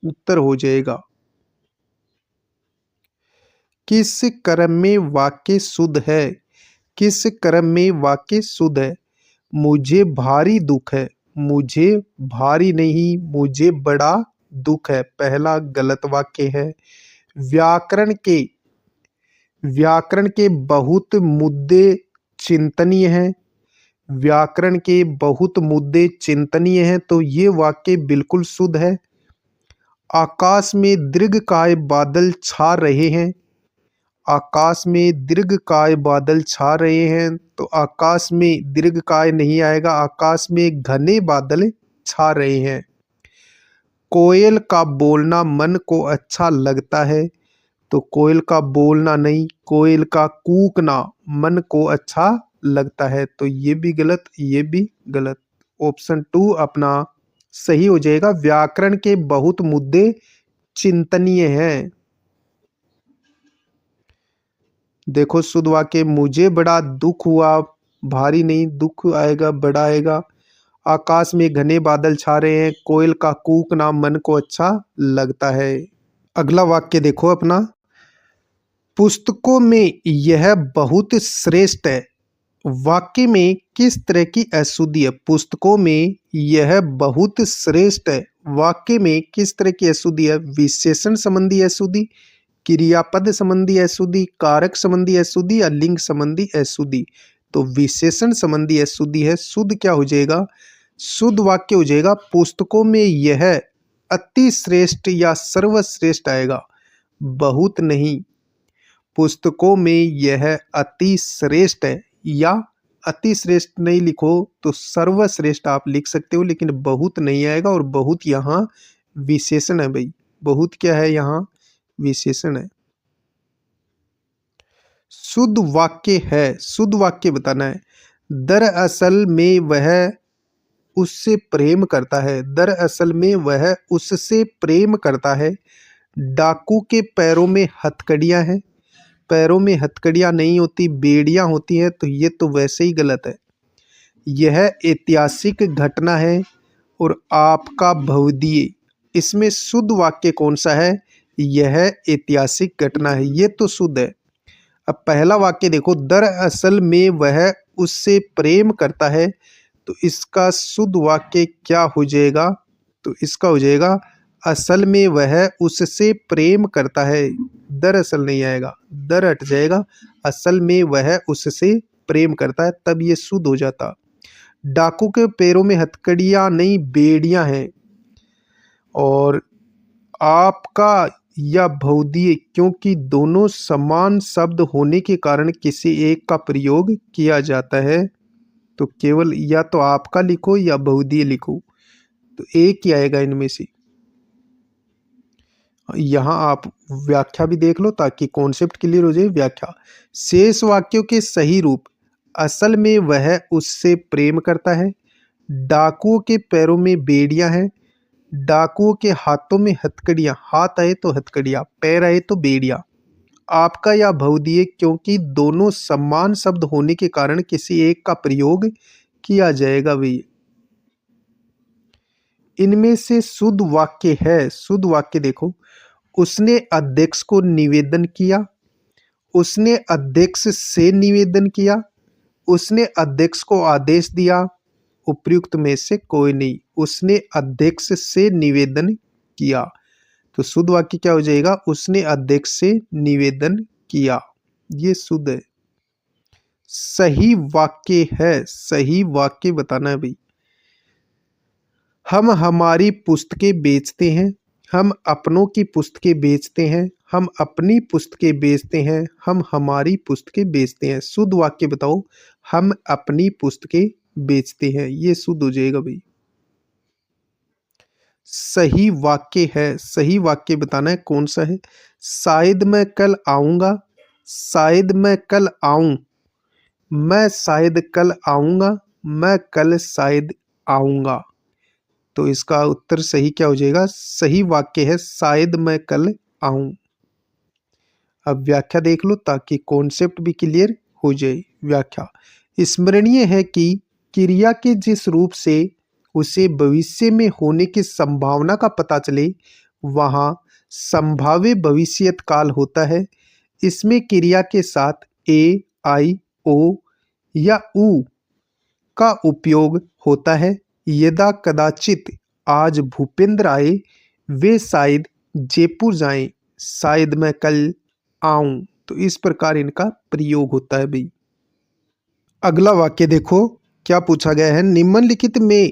उत्तर हो जाएगा। किस क्रम में वाक्य शुद्ध है? किस क्रम में वाक्य शुद्ध है? मुझे भारी दुख है, मुझे भारी नहीं, मुझे बड़ा दुख है, पहला गलत वाक्य है। व्याकरण के, व्याकरण के बहुत मुद्दे चिंतनीय हैं, व्याकरण के बहुत मुद्दे चिंतनीय हैं, तो ये वाक्य बिल्कुल शुद्ध है। आकाश में दीर्घकाय बादल छा रहे हैं, आकाश में दीर्घकाय बादल छा रहे हैं, तो आकाश में दीर्घकाय नहीं आएगा, आकाश में घने बादल छा रहे हैं। कोयल का बोलना मन को अच्छा लगता है, तो कोयल का बोलना नहीं, कोयल का कूकना मन को अच्छा लगता है, तो ये भी गलत, ये भी गलत। ऑप्शन 2 अपना सही हो जाएगा। व्याकरण के बहुत मुद्दे चिंतनीय हैं। देखो शुद्ध वाक्य, मुझे बड़ा दुख हुआ भारी नहीं, दुख आएगा, बड़ा आएगा। आकाश में घने बादल छा रहे हैं, कोयल का कूकना मन को अच्छा लगता है। अगला वाक्य देखो अपना, पुस्तकों में यह बहुत श्रेष्ठ है। वाक्य में किस तरह की अशुद्धि है? पुस्तकों में यह बहुत श्रेष्ठ है, वाक्य में किस तरह की अशुद्धि है? विशेषण संबंधी अशुद्धि, क्रियापद संबंधी अशुद्धि, कारक संबंधी अशुद्धि या लिंग संबंधी अशुद्धि? तो विशेषण संबंधी अशुद्धि है। शुद्ध क्या हो जाएगा? शुद्ध वाक्य हो जाएगा, पुस्तकों में यह अति श्रेष्ठ या सर्वश्रेष्ठ आएगा, बहुत नहीं। पुस्तकों में यह अति श्रेष्ठ है, या अति श्रेष्ठ नहीं लिखो तो सर्वश्रेष्ठ आप लिख सकते हो, लेकिन बहुत नहीं आएगा। और बहुत यहाँ विशेषण है भाई, बहुत क्या है यहाँ? विशेषण है। शुद्ध वाक्य है, शुद्ध वाक्य बताना है। दरअसल में वह उससे प्रेम करता है, दरअसल में वह उससे प्रेम करता है। डाकू के पैरों में हथकड़ियां हैं, पैरों में हथकड़ियां नहीं होती, बेड़ियां होती हैं, तो ये तो वैसे ही गलत है। यह ऐतिहासिक घटना है और आपका भवदीय, इसमें शुद्ध वाक्य कौन सा है? यह ऐतिहासिक घटना है, ये तो शुद्ध है। अब पहला वाक्य देखो, दरअसल में वह उससे प्रेम करता है, तो इसका शुद्ध वाक्य क्या हो जाएगा? तो इसका हो जाएगा, असल में वह उससे प्रेम करता है। दरअसल नहीं आएगा, दर हट जाएगा, असल में वह उससे प्रेम करता है, तब ये शुद्ध हो जाता। डाकू के पैरों में हथकड़ियां नहीं, बेड़ियां हैं। और आपका या भौदीय, क्योंकि दोनों समान शब्द होने के कारण किसी एक का प्रयोग किया जाता है, तो केवल या तो आपका लिखो या बहुदीय लिखो, तो एक ही आएगा इनमें से। यहाँ आप व्याख्या भी देख लो ताकि कॉन्सेप्ट क्लियर हो जाए। व्याख्या, शेष वाक्यों के सही रूप, असल में वह उससे प्रेम करता है, डाकुओं के पैरों में बेड़ियां हैं, डाकुओं के हाथों में हथकड़ियां, हाथ आए तो हथकड़ियां, पैर आए तो बेड़ियां। आपका या बहुदीय, क्योंकि दोनों समान शब्द होने के कारण किसी एक का प्रयोग किया जाएगा भैया। इनमें से शुद्ध वाक्य है, शुद्ध वाक्य देखो, उसने अध्यक्ष को निवेदन किया, उसने अध्यक्ष से निवेदन किया, उसने अध्यक्ष को आदेश दिया, उपयुक्त में से कोई नहीं। उसने अध्यक्ष से निवेदन किया, तो शुद्ध वाक्य क्या हो जाएगा? उसने अध्यक्ष से निवेदन किया, ये शुद्ध है। सही वाक्य है, सही वाक्य बताना है भाई। हम हमारी पुस्तकें बेचते हैं, हम अपनों की पुस्तकें बेचते हैं, हम अपनी पुस्तकें बेचते हैं, हम हमारी पुस्तकें बेचते हैं। शुद्ध वाक्य बताओ, हम अपनी पुस्तकें बेचते हैं, ये शुद्ध हो जाएगा भाई। सही वाक्य है, सही वाक्य बताना है कौन सा है? शायद मैं कल आऊँगा, शायद मैं कल आऊँ, मैं शायद कल आऊँगा, मैं कल शायद आऊँगा। तो इसका उत्तर सही क्या हो जाएगा? सही वाक्य है, शायद मैं कल आऊँ। अब व्याख्या देख लो ताकि कॉन्सेप्ट भी क्लियर हो जाए। व्याख्या, स्मरणीय है कि क्रिया के जिस रूप से उसे भविष्य में होने की संभावना का पता चले, वहाँ संभाव्य भविष्यत काल होता है। इसमें क्रिया के साथ ए, आई, ओ या उ का उपयोग होता है। यदा कदाचित आज भूपेंद्र आए, वे शायद जयपुर जाएं, शायद मैं कल आऊं, तो इस प्रकार इनका प्रयोग होता है भाई। अगला वाक्य देखो क्या पूछा गया है, निम्नलिखित में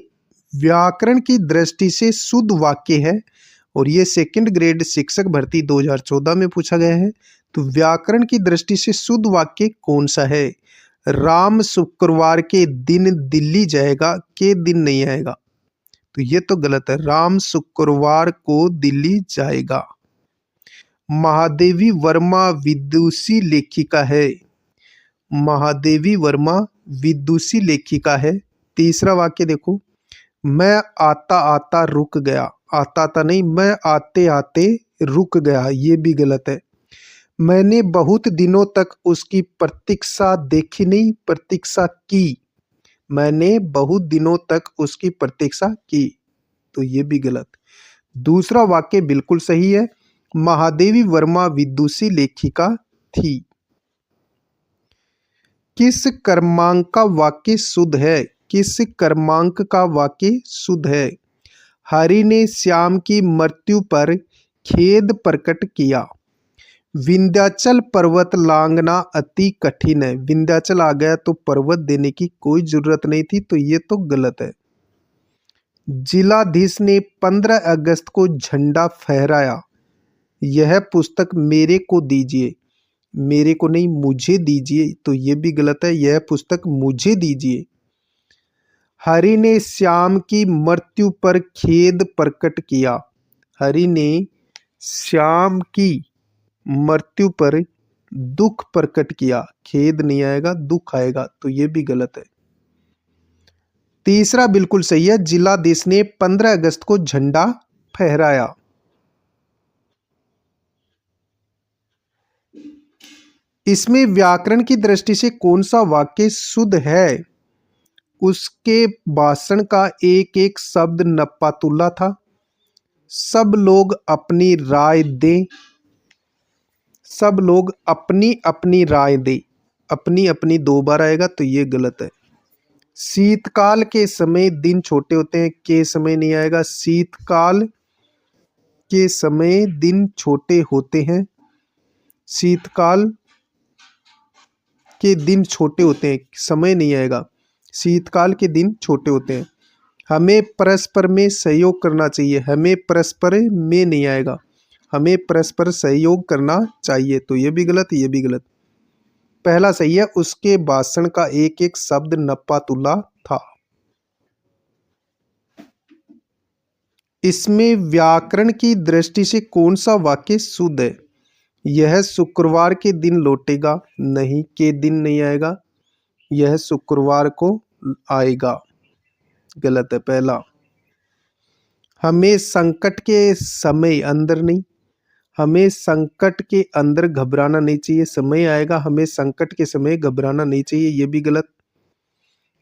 व्याकरण की दृष्टि से शुद्ध वाक्य है, और ये सेकंड ग्रेड शिक्षक भर्ती 2014 में पूछा गया है। तो व्याकरण की दृष्टि से शुद्ध वाक्य कौन सा है? राम शुक्रवार के दिन दिल्ली जाएगा, के दिन नहीं आएगा, तो ये तो गलत है। राम शुक्रवार को दिल्ली जाएगा। महादेवी वर्मा विदुषी लेखिका है, महादेवी वर्मा विदुषी लेखिका है। तीसरा वाक्य देखो, मैं आता आता रुक गया, आता आता नहीं, मैं आते आते रुक गया, ये भी गलत है। मैंने बहुत दिनों तक उसकी प्रतीक्षा देखी नहीं, प्रतीक्षा की। मैंने बहुत दिनों तक उसकी प्रतीक्षा की, तो ये भी गलत। दूसरा वाक्य बिल्कुल सही है। महादेवी वर्मा विदुषी लेखिका थी। किस क्रमांक का वाक्य शुद्ध है? किस क्रमांक का वाक्य शुद्ध है? हरि ने श्याम की मृत्यु पर खेद प्रकट किया। विंध्याचल पर्वत लांघना अति कठिन है। विंध्याचल आ गया तो पर्वत देने की कोई जरूरत नहीं थी, तो ये तो गलत है। जिलाधीश ने 15 अगस्त को झंडा फहराया। यह पुस्तक मेरे को दीजिए। मेरे को नहीं, मुझे दीजिए, तो ये भी गलत है। यह पुस्तक मुझे दीजिए। हरि ने श्याम की मृत्यु पर खेद प्रकट किया। हरि ने श्याम की मृत्यु पर दुख प्रकट किया। खेद नहीं आएगा, दुख आएगा, तो ये भी गलत है। तीसरा बिल्कुल सही है। जिलाधीश ने 15 अगस्त को झंडा फहराया। इसमें व्याकरण की दृष्टि से कौन सा वाक्य शुद्ध है? उसके भाषण का एक एक शब्द नप्पातुल्ला था। सब लोग अपनी राय दें। सब लोग अपनी अपनी राय दें। अपनी अपनी 2 बार आएगा, तो ये गलत है। शीतकाल के समय दिन छोटे होते हैं। के समय नहीं आएगा। शीतकाल के समय दिन छोटे होते हैं। शीतकाल के दिन छोटे होते हैं, समय नहीं आएगा। शीतकाल के दिन छोटे होते हैं। हमें परस्पर में सहयोग करना चाहिए। हमें परस्पर में नहीं आएगा। हमें परस्पर सहयोग करना चाहिए, तो ये भी गलत, ये भी गलत। पहला सही है। उसके भाषण का एक एक शब्द नप्पातुल्ला था। इसमें व्याकरण की दृष्टि से कौन सा वाक्य शुद्ध है? यह शुक्रवार के दिन लौटेगा। नहीं, के दिन नहीं आएगा। यह शुक्रवार को आएगा, गलत है पहला। हमें संकट के समय अंदर नहीं, हमें संकट के अंदर घबराना नहीं चाहिए, समय आएगा। हमें संकट के समय घबराना नहीं चाहिए, ये भी गलत।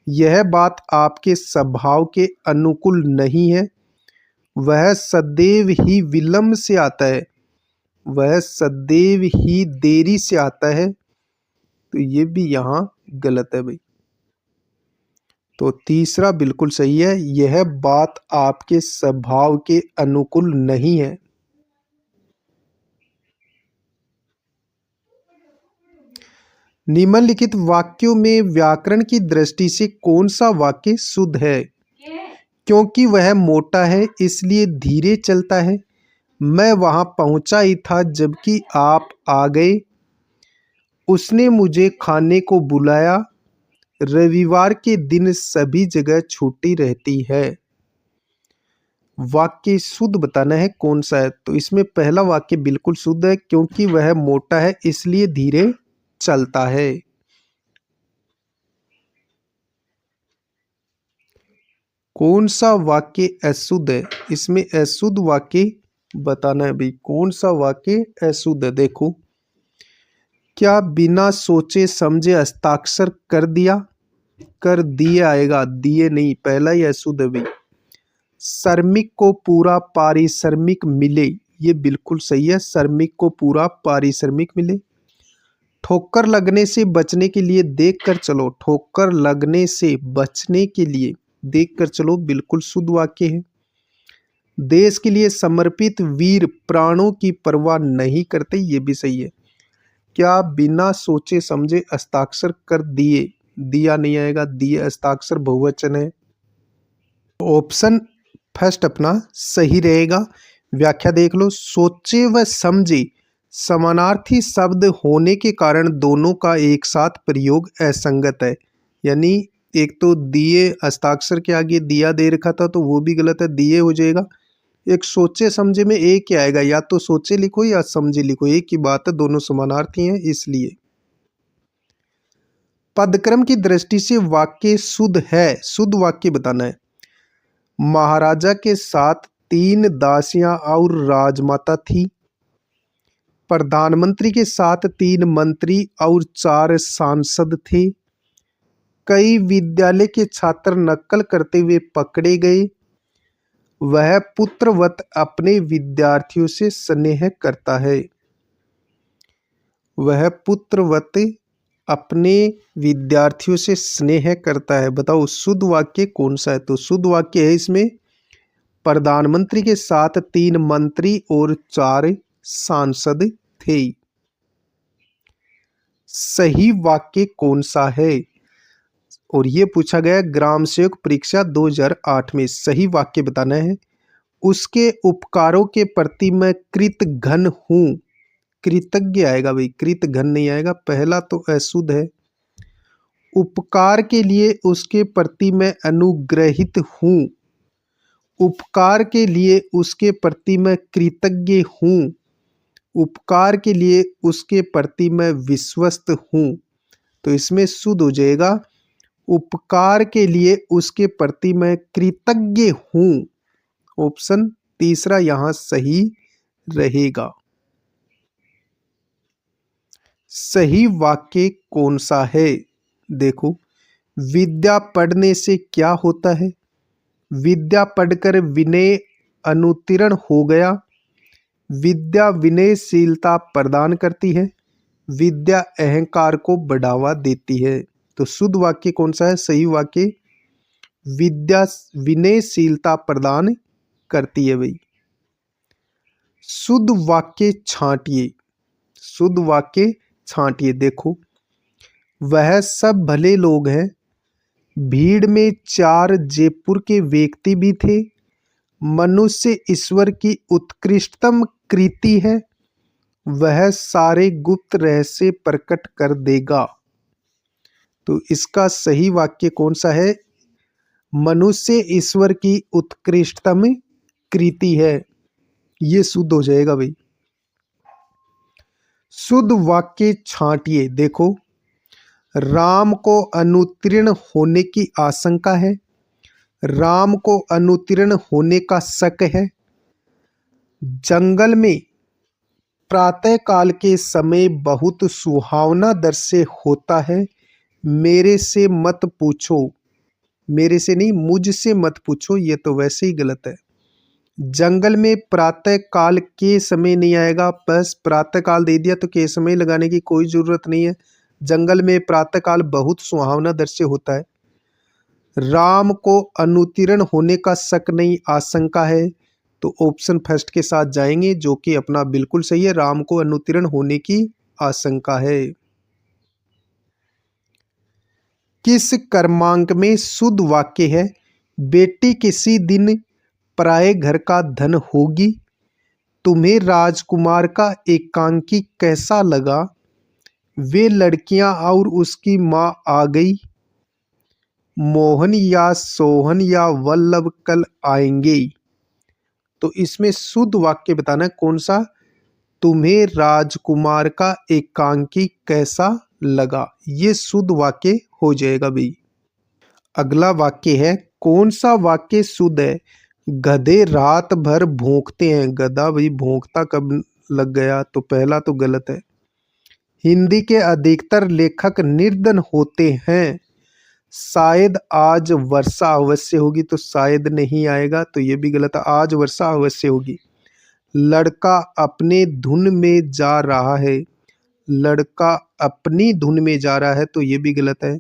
यह बात आपके स्वभाव के अनुकूल नहीं है। वह सदैव ही विलंब से आता है। वह सदैव ही देरी से आता है, तो ये भी यहाँ गलत है भाई। तो तीसरा बिल्कुल सही है। यह बात आपके स्वभाव के अनुकूल नहीं है। निम्नलिखित वाक्यों में व्याकरण की दृष्टि से कौन सा वाक्य शुद्ध है? क्योंकि वह मोटा है इसलिए धीरे चलता है। मैं वहां पहुंचा ही था जबकि आप आ गए। उसने मुझे खाने को बुलाया। रविवार के दिन सभी जगह छुट्टी रहती है। वाक्य शुद्ध बताना है कौन सा है, तो इसमें पहला वाक्य बिल्कुल शुद्ध है। क्योंकि वह मोटा है इसलिए धीरे चलता है। कौन सा वाक्य अशुद्ध है? इसमें अशुद्ध वाक्य बताना है भाई। कौन सा वाक्य अशुद्ध है? देखो, क्या बिना सोचे समझे हस्ताक्षर कर दिया? कर दिए आएगा, दिए नहीं, पहला ही अशुद्ध है भाई। श्रमिक को पूरा पारिश्रमिक मिले, ये बिल्कुल सही है। श्रमिक को पूरा पारिश्रमिक मिले। ठोकर लगने से बचने के लिए देख कर चलो। ठोकर लगने से बचने के लिए देख कर चलो, बिल्कुल शुद्ध वाक्य है। देश के लिए समर्पित वीर प्राणों की परवाह नहीं करते, ये भी सही है। क्या बिना सोचे समझे हस्ताक्षर कर दिए? दिया नहीं आएगा, दिए हस्ताक्षर बहुवचन है। ऑप्शन फर्स्ट अपना सही रहेगा। व्याख्या देख लो। सोचे व समझे समानार्थी शब्द होने के कारण दोनों का एक साथ प्रयोग असंगत है। यानी एक तो दिए हस्ताक्षर के आगे दिया दे रखा था, तो वो भी गलत है, दिए हो जाएगा। एक सोचे समझे में एक ही आएगा, या तो सोचे लिखो या समझे लिखो, एक ही बात है, दोनों समानार्थी हैं इसलिए। पदक्रम की दृष्टि से वाक्य शुद्ध है। शुद्ध वाक्य बताना है। महाराजा के साथ 3 दासियां और राजमाता थी। प्रधानमंत्री के साथ 3 मंत्री और 4 सांसद थे। कई विद्यालय के छात्र नकल करते हुए पकड़े गए। वह पुत्रवत अपने विद्यार्थियों से स्नेह करता है। वह पुत्रवत अपने विद्यार्थियों से स्नेह करता है। बताओ शुद्ध वाक्य कौन सा है? तो शुद्ध वाक्य है इसमें प्रधानमंत्री के साथ 3 मंत्री और 4 सांसद थे। सही वाक्य कौन सा है? और ये पूछा गया ग्राम सेवक परीक्षा 2008 में। सही वाक्य बताना है। उसके उपकारों के प्रति मैं कृतघ्न हूँ। कृतज्ञ आएगा भाई, कृतघ्न नहीं आएगा, पहला तो अशुद्ध है। उपकार के लिए उसके प्रति मैं अनुग्रहित हूँ। उपकार के लिए उसके प्रति मैं कृतज्ञ हूँ। उपकार के लिए उसके प्रति मैं विश्वस्त हूँ। तो इसमें शुद्ध हो जाएगा उपकार के लिए उसके प्रति मैं कृतज्ञ हूँ। ऑप्शन तीसरा यहाँ सही रहेगा। सही वाक्य कौन सा है? देखो, विद्या पढ़ने से क्या होता है? विद्या पढ़कर विनय अनुत्तीर्ण हो गया। विद्या विनयशीलता प्रदान करती है। विद्या अहंकार को बढ़ावा देती है। तो शुद्ध वाक्य कौन सा है? सही वाक्य विद्या विनयशीलता प्रदान करती है भाई। शुद्ध वाक्य छांटिए। शुद्ध वाक्य छांटिए। देखो, वह सब भले लोग हैं। भीड़ में 4 जयपुर के व्यक्ति भी थे। मनुष्य ईश्वर की उत्कृष्टतम कृति है। वह सारे गुप्त रहस्य प्रकट कर देगा। तो इसका सही वाक्य कौन सा है? मनुष्य ईश्वर की उत्कृष्टतम कृति है। ये शुद्ध हो जाएगा भाई। शुद्ध वाक्य छांटिए। देखो, राम को अनुत्तीर्ण होने की आशंका है। राम को अनुत्तीर्ण होने का शक है। जंगल में प्रातः काल के समय बहुत सुहावना दृश्य होता है। मेरे से मत पूछो। मेरे से नहीं, मुझसे मत पूछो, ये तो वैसे ही गलत है। जंगल में प्रातः काल के समय नहीं आएगा, बस प्रातः काल दे दिया तो के समय लगाने की कोई जरूरत नहीं है। जंगल में प्रातः काल बहुत सुहावना दृश्य होता है। राम को अनुत्तीर्ण होने का शक नहीं, आशंका है। तो ऑप्शन फर्स्ट के साथ जाएंगे, जो कि अपना बिल्कुल सही है। राम को अनुत्तीर्ण होने की आशंका है। किस क्रमांक में शुद्ध वाक्य है? बेटी किसी दिन पराए घर का धन होगी। तुम्हें राजकुमार का एकांकी कैसा लगा? वे लड़कियां और उसकी माँ आ गई। मोहन या सोहन या वल्लभ कल आएंगे। तो इसमें शुद्ध वाक्य बताना है कौन सा? तुम्हें राजकुमार का एकांकी कैसा लगा। ये शुद्ध वाक्य हो जाएगा भाई। अगला वाक्य है, कौन सा वाक्य शुद्ध है? गधे रात भर भौंकते हैं। गधा भाई भौंकता कब लग गया? तो पहला तो गलत है। हिंदी के अधिकतर लेखक निर्धन होते हैं। शायद आज वर्षा अवश्य होगी, तो शायद नहीं आएगा, तो ये भी गलत है। आज वर्षा अवश्य होगी। लड़का अपने धुन में जा रहा है। लड़का अपनी धुन में जा रहा है, तो ये भी गलत है।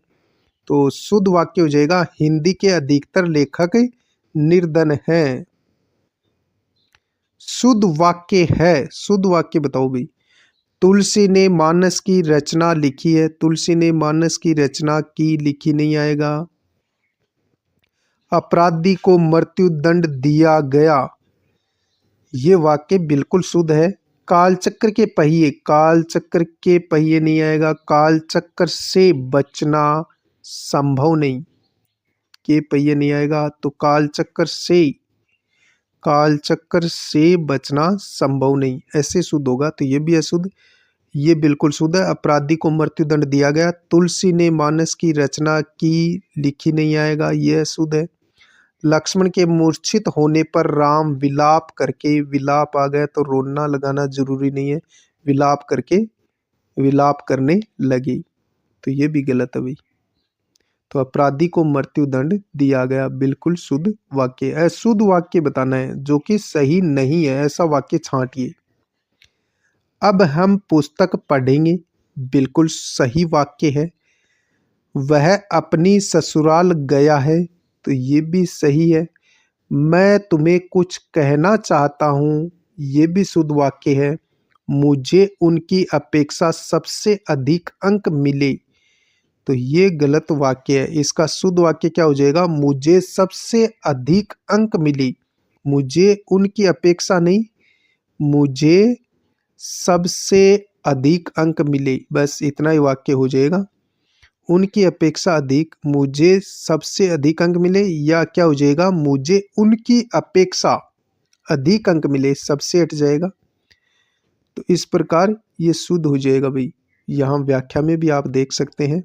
तो शुद्ध वाक्य हो जाएगा, हिंदी के अधिकतर लेखक निर्धन हैं। शुद्ध वाक्य है, शुद्ध वाक्य बताओ भाई। तुलसी ने मानस की रचना लिखी है। तुलसी ने मानस की रचना की, लिखी नहीं आएगा। अपराधी को मृत्यु दंड दिया गया। ये वाक्य बिल्कुल शुद्ध है। कालचक्र के पहिए, कालचक्र के पहिए नहीं आएगा। कालचक्र से बचना संभव नहीं, के पहिए नहीं आएगा। तो कालचक्र से बचना संभव नहीं, ऐसे शुद्ध होगा। तो ये भी अशुद्ध, ये बिल्कुल शुद्ध है। अपराधी को मृत्युदंड दिया गया। तुलसी ने मानस की रचना की, लिखी नहीं आएगा, ये अशुद्ध है। लक्ष्मण के मूर्छित होने पर राम विलाप करके, विलाप आ गया तो रोना लगाना जरूरी नहीं है। विलाप करके विलाप करने लगी। तो ये भी गलत है भाई। तो अपराधी को मृत्युदंड दिया गया, बिल्कुल शुद्ध वाक्य। अशुद्ध वाक्य बताना है जो कि सही नहीं है, ऐसा वाक्य छांटिए। अब हम पुस्तक पढ़ेंगे, बिल्कुल सही वाक्य है। वह अपनी ससुराल गया है, तो ये भी सही है। मैं तुम्हें कुछ कहना चाहता हूँ, ये भी शुद्ध वाक्य है। मुझे उनकी अपेक्षा सबसे अधिक अंक मिले, तो ये गलत वाक्य है। इसका शुद्ध वाक्य क्या हो जाएगा? मुझे सबसे अधिक अंक मिले। मुझे उनकी अपेक्षा नहीं, मुझे सबसे अधिक अंक मिले, बस इतना ही वाक्य हो जाएगा। उनकी अपेक्षा अधिक, मुझे सबसे अधिक अंक मिले, या क्या हो जाएगा? मुझे उनकी अपेक्षा अधिक अंक मिले, सबसे हट जाएगा। तो इस प्रकार ये शुद्ध हो जाएगा भाई। यहाँ व्याख्या में भी आप देख सकते हैं।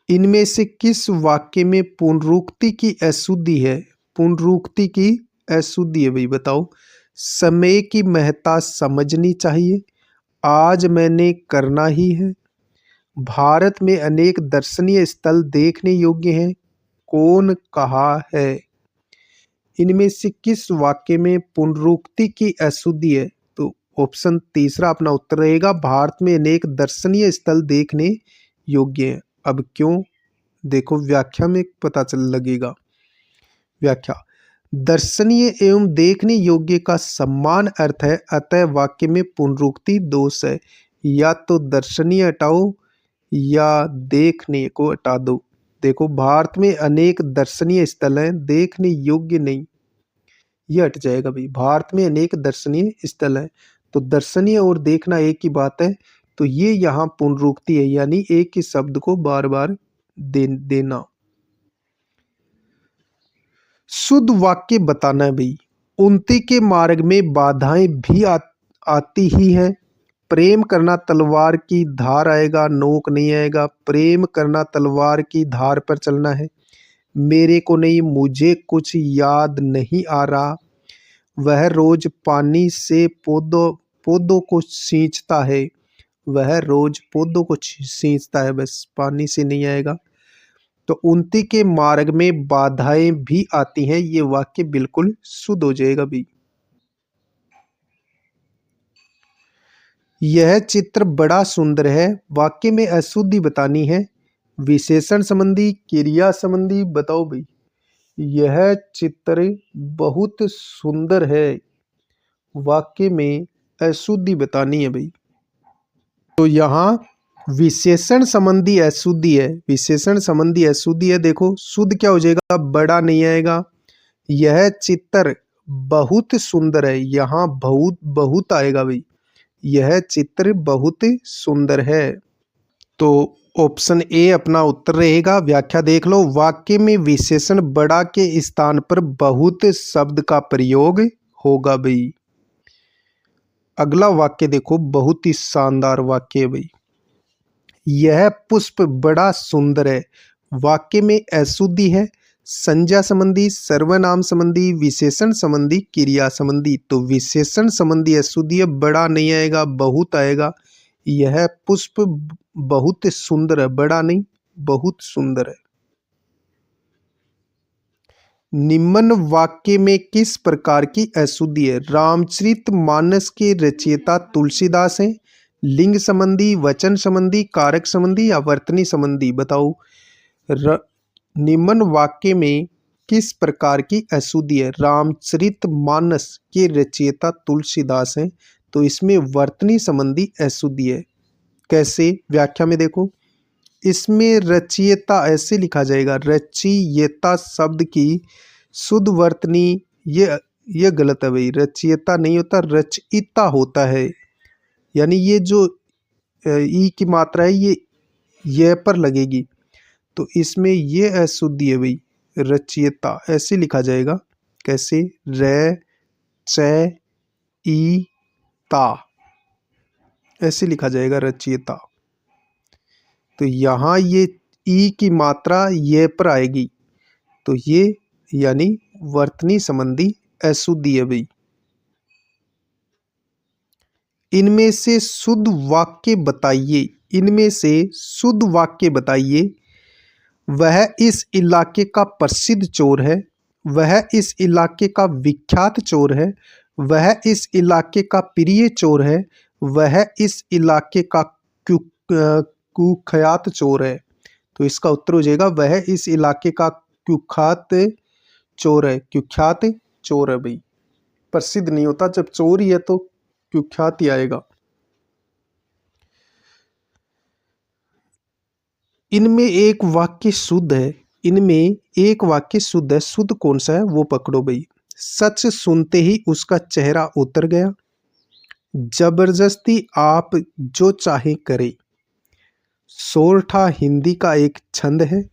इनमें से किस वाक्य में पुनरुक्ति की अशुद्धि है? पुनरुक्ति की अशुद्धि है भाई, बताओ। समय की महत्ता समझनी चाहिए, आज मैंने करना ही है, भारत में अनेक दर्शनीय स्थल देखने योग्य हैं, कौन कहा है? इनमें से किस वाक्य में पुनरुक्ति की अशुद्धि है? तो ऑप्शन तीसरा अपना उत्तर रहेगा, भारत में अनेक दर्शनीय स्थल देखने योग्य हैं। अब क्यों? देखो व्याख्या में पता चल लगेगा। व्याख्या, दर्शनीय एवं देखने योग्य का समान अर्थ है, अतः वाक्य में पुनरुक्ति दोष है। या तो दर्शनीय हटाओ या देखने को हटा दो। देखो भारत में अनेक दर्शनीय स्थल हैं, देखने योग्य नहीं, ये हट जाएगा भाई। भारत में अनेक दर्शनीय स्थल हैं, तो दर्शनीय और देखना एक ही बात है, तो ये यहाँ पुनरुक्ति है, यानी एक ही शब्द को बार बार देना। शुद्ध वाक्य बताना है भाई। उन्नति के मार्ग में बाधाएं भी आती ही हैं। प्रेम करना तलवार की धार आएगा, नोक नहीं आएगा। प्रेम करना तलवार की धार पर चलना है। मेरे को नहीं, मुझे कुछ याद नहीं आ रहा। वह रोज पानी से पौधों को सींचता है। वह रोज पौधों को सींचता है, बस पानी से नहीं आएगा। तो उन्नति के मार्ग में बाधाएं भी आती हैं, ये वाक्य बिल्कुल शुद्ध हो जाएगा भी। यह चित्र बड़ा सुंदर है, वाक्य में अशुद्धि बतानी है। विशेषण संबंधी, क्रिया संबंधी, बताओ भाई। यह चित्र बहुत सुंदर है, वाक्य में अशुद्धि बतानी है भाई। तो यहाँ विशेषण संबंधी अशुद्धि है, विशेषण संबंधी अशुद्धि है। देखो शुद्ध क्या हो जाएगा? बड़ा नहीं आएगा। यह चित्र बहुत सुंदर है, यहाँ बहुत बहुत आएगा भाई। यह चित्र बहुत सुंदर है, तो ऑप्शन ए अपना उत्तर रहेगा। व्याख्या देख लो, वाक्य में विशेषण बड़ा के स्थान पर बहुत शब्द का प्रयोग होगा भाई। अगला वाक्य देखो, बहुत ही शानदार वाक्य है भाई। यह पुष्प बड़ा सुंदर है, वाक्य में अशुद्धि है। संज्ञा संबंधी, सर्वनाम संबंधी, विशेषण संबंधी, क्रिया संबंधी। तो विशेषण संबंधी अशुद्धि है, बड़ा नहीं आएगा, बहुत आएगा। यह पुष्प बहुत सुंदर है, बड़ा नहीं, बहुत सुंदर है। निम्न वाक्य में किस प्रकार की अशुद्धि है? रामचरितमानस के रचयिता तुलसीदास हैं। लिंग संबंधी, वचन संबंधी, कारक संबंधी या वर्तनी संबंधी, बताओ। निम्न वाक्य में किस प्रकार की अशुद्धि है? रामचरितमानस के रचयिता तुलसीदास हैं, तो इसमें वर्तनी संबंधी अशुद्धि है। कैसे? व्याख्या में देखो, इसमें रचयिता ऐसे लिखा जाएगा, रचयिता शब्द की शुद्ध वर्तनी, ये गलत है भाई। रचयिता नहीं होता, रचयिता होता है, यानी ये जो ई की मात्रा है ये पर लगेगी, तो इसमें ये अशुद्धि है भाई। रचयिता ऐसे लिखा जाएगा, कैसे? र च ई ता, ऐसे लिखा जाएगा रचयिता। तो यहाँ ये ई की मात्रा ये पर आएगी, तो ये यानी वर्तनी संबंधी अशुद्धि है भाई। इनमें से शुद्ध वाक्य बताइए, इनमें से शुद्ध वाक्य बताइए। वह इस इलाके का प्रसिद्ध चोर है, वह इस इलाके का विख्यात चोर है, वह इस इलाके का प्रिय चोर है, वह इस इलाके का कुख्यात चोर है। तो इसका उत्तर हो जाएगा वह इस इलाके का कुख्यात चोर है। कुख्यात चोर है भाई, प्रसिद्ध नहीं होता, जब चोर ही है तो कुख्यात ही आएगा। इनमें एक वाक्य शुद्ध है, इनमें एक वाक्य शुद्ध है, शुद्ध कौन सा है वो पकड़ो भाई। सच सुनते ही उसका चेहरा उतर गया, जबरदस्ती आप जो चाहे करे, सोरठा हिंदी का एक छंद है,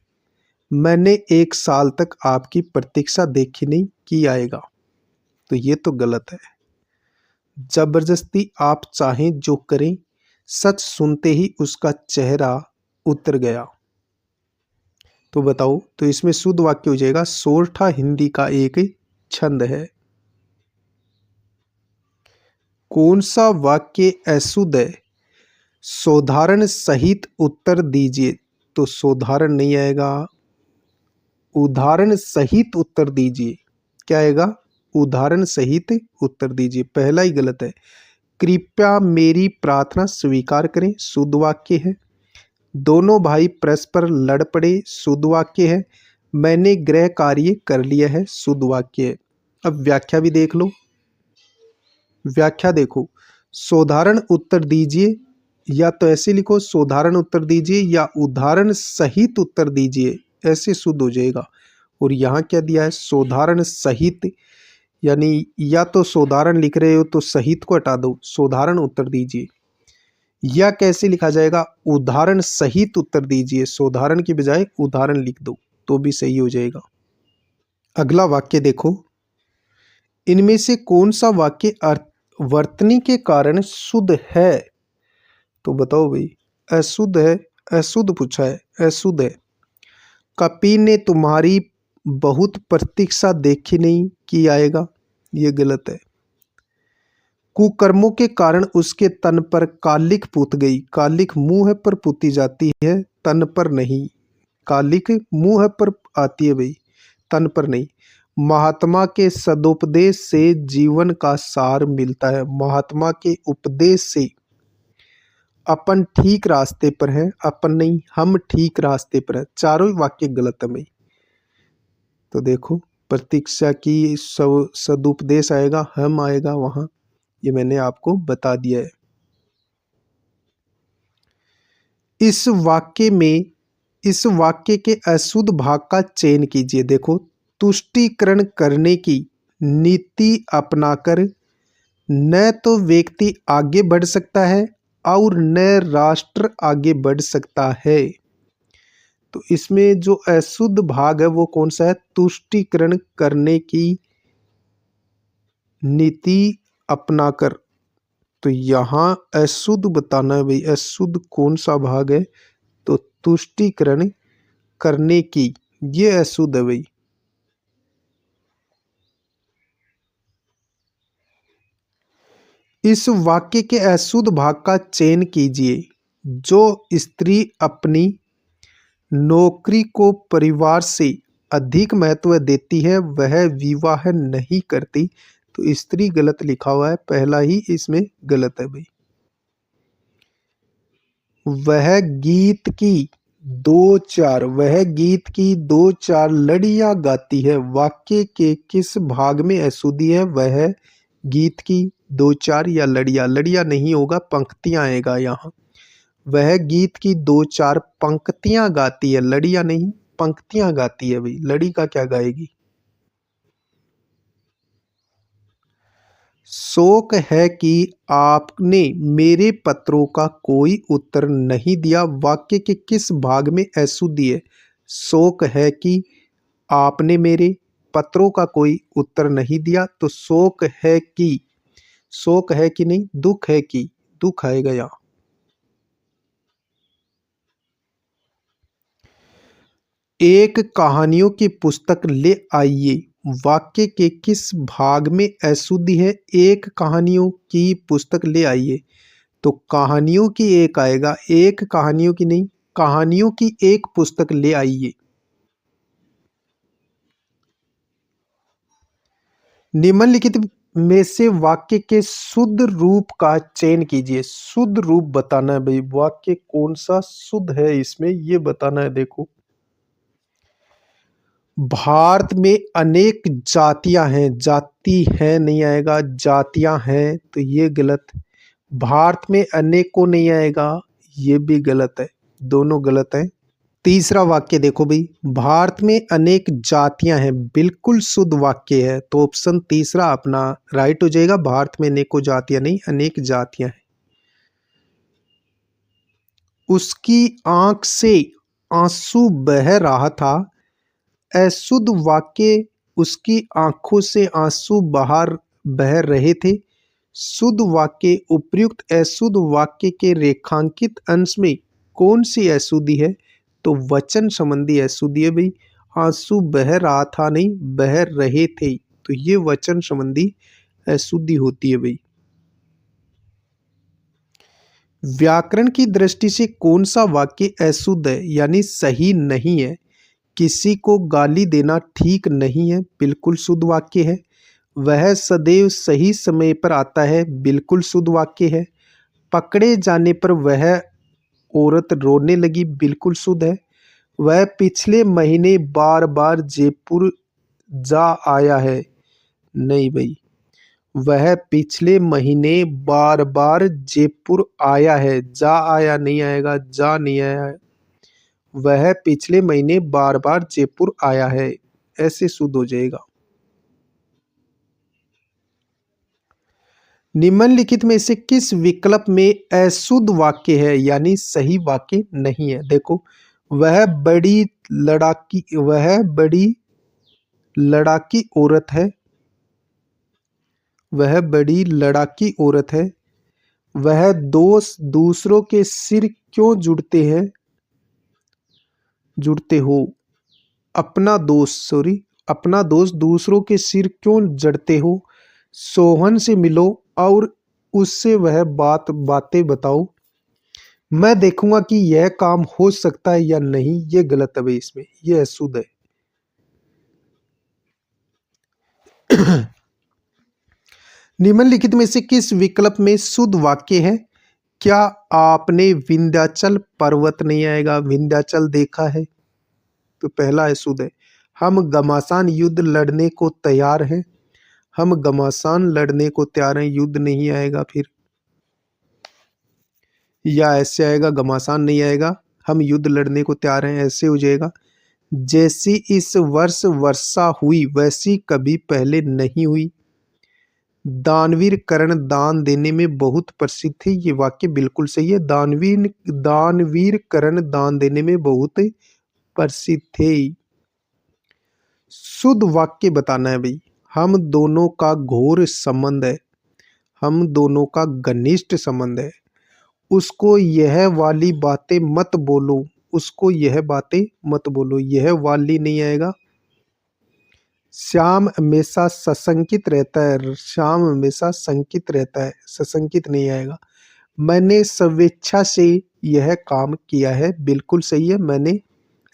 मैंने 1 साल तक आपकी प्रतीक्षा देखी नहीं, की आएगा। तो ये तो गलत है। जबरदस्ती आप चाहें जो करें, सच सुनते ही उसका चेहरा उतर गया। तो बताओ, तो इसमें शुद्ध वाक्य हो जाएगा सोरठा हिंदी का एक छंद है। कौन सा वाक्य अशुद्ध है? सोधारण सहित उत्तर दीजिए। तो सोधारण नहीं आएगा, उदाहरण सहित उत्तर दीजिए। क्या आएगा? उदाहरण सहित उत्तर दीजिए, पहला ही गलत है। कृपया मेरी प्रार्थना स्वीकार करें, शुद्ध वाक्य है। दोनों भाई परस्पर लड़ पड़े, शुद्ध वाक्य है। मैंने गृह कार्य कर लिया है, शुद्ध वाक्य है। अब व्याख्या भी देख लो, व्याख्या देखो। सोधारण उत्तर दीजिए, या तो ऐसे लिखो सोधारण उत्तर दीजिए या उदाहरण सहित उत्तर दीजिए, ऐसे शुद्ध हो जाएगा। और यहाँ क्या दिया है? सोधारण सहित, यानी या तो सोधारण लिख रहे हो तो सहित को हटा दो, सोधारण उत्तर दीजिए। या कैसे लिखा जाएगा? उदाहरण सहित उत्तर दीजिए, सोधारण की बजाय उदाहरण लिख दो तो भी सही हो जाएगा। अगला वाक्य देखो, इनमें से कौन सा वाक्य वर्तनी के कारण शुद्ध है? तो बताओ भाई। अशुद्ध है, अशुद्ध पूछा है, अशुद्ध है। कपि ने तुम्हारी बहुत प्रतीक्षा देखी नहीं, की आएगा, ये गलत है। कुकर्मों के कारण उसके तन पर कालिख पूत गई। कालिख मुंह पर पूती जाती है, तन पर नहीं। कालिख मुंह पर आती है भाई, तन पर नहीं। महात्मा के सदुपदेश से जीवन का सार मिलता है। महात्मा के उपदेश से अपन ठीक रास्ते पर हैं, अपन नहीं, हम ठीक रास्ते पर हैं। चारों ही वाक्य गलत है भाई। तो देखो, प्रतीक्षा की सदुपदेश आएगा, हम आएगा वहां, ये मैंने आपको बता दिया है। इस वाक्य के अशुद्ध भाग का चयन कीजिए। देखो, तुष्टीकरण करने की नीति अपनाकर न तो व्यक्ति आगे बढ़ सकता है और न राष्ट्र आगे बढ़ सकता है। तो इसमें जो अशुद्ध भाग है वो कौन सा है? तुष्टीकरण करने की नीति अपनाकर। तो यहाँ अशुद्ध बताना है भाई, अशुद्ध कौन सा भाग है? तो तुष्टीकरण करने की, ये अशुद्ध है भाई। इस वाक्य के अशुद्ध भाग का चयन कीजिए। जो स्त्री अपनी नौकरी को परिवार से अधिक महत्व देती है वह विवाह नहीं करती। तो स्त्री गलत लिखा हुआ है, पहला ही इसमें गलत है भाई। वह गीत की वह गीत की 2-4 लड़ियां गाती है। वाक्य के किस भाग में अशुद्धि है? वह गीत की 2-4 या लड़ियां, लड़ियां नहीं होगा, पंक्तियां आएगा यहाँ। वह गीत की 2-4 पंक्तियां गाती है, लड़ियां नहीं, पंक्तियां गाती है भाई, लड़ी का क्या गाएगी? शोक है कि आपने मेरे पत्रों का कोई उत्तर नहीं दिया। वाक्य के किस भाग में अशुद्धि है? शोक है कि आपने मेरे पत्रों का कोई उत्तर नहीं दिया। तो शोक है कि, शोक है कि नहीं, दुख है कि, दुख आएगा यहाँ। एक कहानियों की पुस्तक ले आइए। वाक्य के किस भाग में अशुद्धि है? एक कहानियों की पुस्तक ले आइए। तो कहानियों की एक आएगा, एक कहानियों की नहीं, कहानियों की एक पुस्तक ले आइए। निम्नलिखित में से वाक्य के शुद्ध रूप का चयन कीजिए। शुद्ध रूप बताना है भाई, वाक्य कौन सा शुद्ध है इसमें ये बताना है। देखो, भारत में अनेक जातियां हैं, जाति है नहीं आएगा, जातियां हैं तो ये गलत। भारत में अनेक को नहीं आएगा, ये भी गलत है, दोनों गलत है। तीसरा वाक्य देखो भाई, भारत में अनेक जातियां हैं, बिल्कुल शुद्ध वाक्य है, तो ऑप्शन तीसरा अपना राइट हो जाएगा। भारत में अनेकों जातियां नहीं, अनेक जातियां हैं। उसकी आंख से आंसू बह रहा था, अशुद्ध वाक्य उसकी आंखों से आंसू बाहर बह रहे थे। शुद्ध वाक्य उपर्युक्त अशुद्ध वाक्य के रेखांकित अंश में कौन सी अशुद्धि है? तो वचन संबंधी अशुद्धि है भाई। आंसू बह रहा था नहीं, बह रहे थे, तो ये वचन संबंधी अशुद्धि होती है भाई। व्याकरण की दृष्टि से कौन सा वाक्य अशुद्ध है यानी सही नहीं है? किसी को गाली देना ठीक नहीं है, बिल्कुल शुद्ध वाक्य है। वह सदैव सही समय पर आता है, बिल्कुल शुद्ध वाक्य है। पकड़े जाने पर वह औरत रोने लगी, बिल्कुल शुद्ध है। वह पिछले महीने बार बार जयपुर जा आया है, नहीं भाई। वह पिछले महीने बार बार जयपुर आया है, जा आया नहीं आएगा, जा नहीं आया है। वह पिछले महीने बार बार जयपुर आया है, ऐसे शुद्ध हो जाएगा। निम्नलिखित में से किस विकल्प में अशुद्ध वाक्य है यानी सही वाक्य नहीं है? देखो, वह बड़ी लड़ाकी औरत है, वह बड़ी लड़ाकी औरत है। वह दोस्त दूसरों के सिर क्यों जुड़ते हो? अपना दोस्त दूसरों के सिर क्यों जड़ते हो? सोहन से मिलो और उससे वह बातें बताओ। मैं देखूंगा कि यह काम हो सकता है या नहीं, ये गलत है भाई, इसमें ये अशुद्ध है। निम्नलिखित में से किस विकल्प में शुद्ध वाक्य है? क्या आपने विंध्याचल पर्वत नहीं आएगा, विंध्याचल देखा है, तो पहला अशुद्ध है। हम घमासान युद्ध लड़ने को तैयार हैं, हम घमासान लड़ने को तैयार हैं, युद्ध नहीं आएगा फिर। या ऐसे आएगा, घमासान नहीं आएगा, हम युद्ध लड़ने को तैयार हैं, ऐसे हो जाएगा। जैसी इस वर्ष वर्षा हुई वैसी कभी पहले नहीं हुई। दानवीर कर्ण दान देने में बहुत प्रसिद्ध थे, ये वाक्य बिल्कुल सही है। दानवीर कर्ण दान देने में बहुत प्रसिद्ध थे। शुद्ध वाक्य बताना है भाई। हम दोनों का घोर संबंध है, हम दोनों का घनिष्ठ संबंध है। उसको यह वाली बातें मत बोलो, उसको यह बातें मत बोलो, यह वाली नहीं आएगा। श्याम हमेशा सशंकित रहता है, श्याम हमेशा शंकित रहता है, सशंकित नहीं आएगा। मैंने स्वेच्छा से यह काम किया है, बिल्कुल सही है, मैंने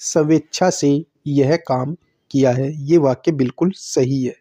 स्वेच्छा से यह काम किया है, ये वाक्य बिल्कुल सही है।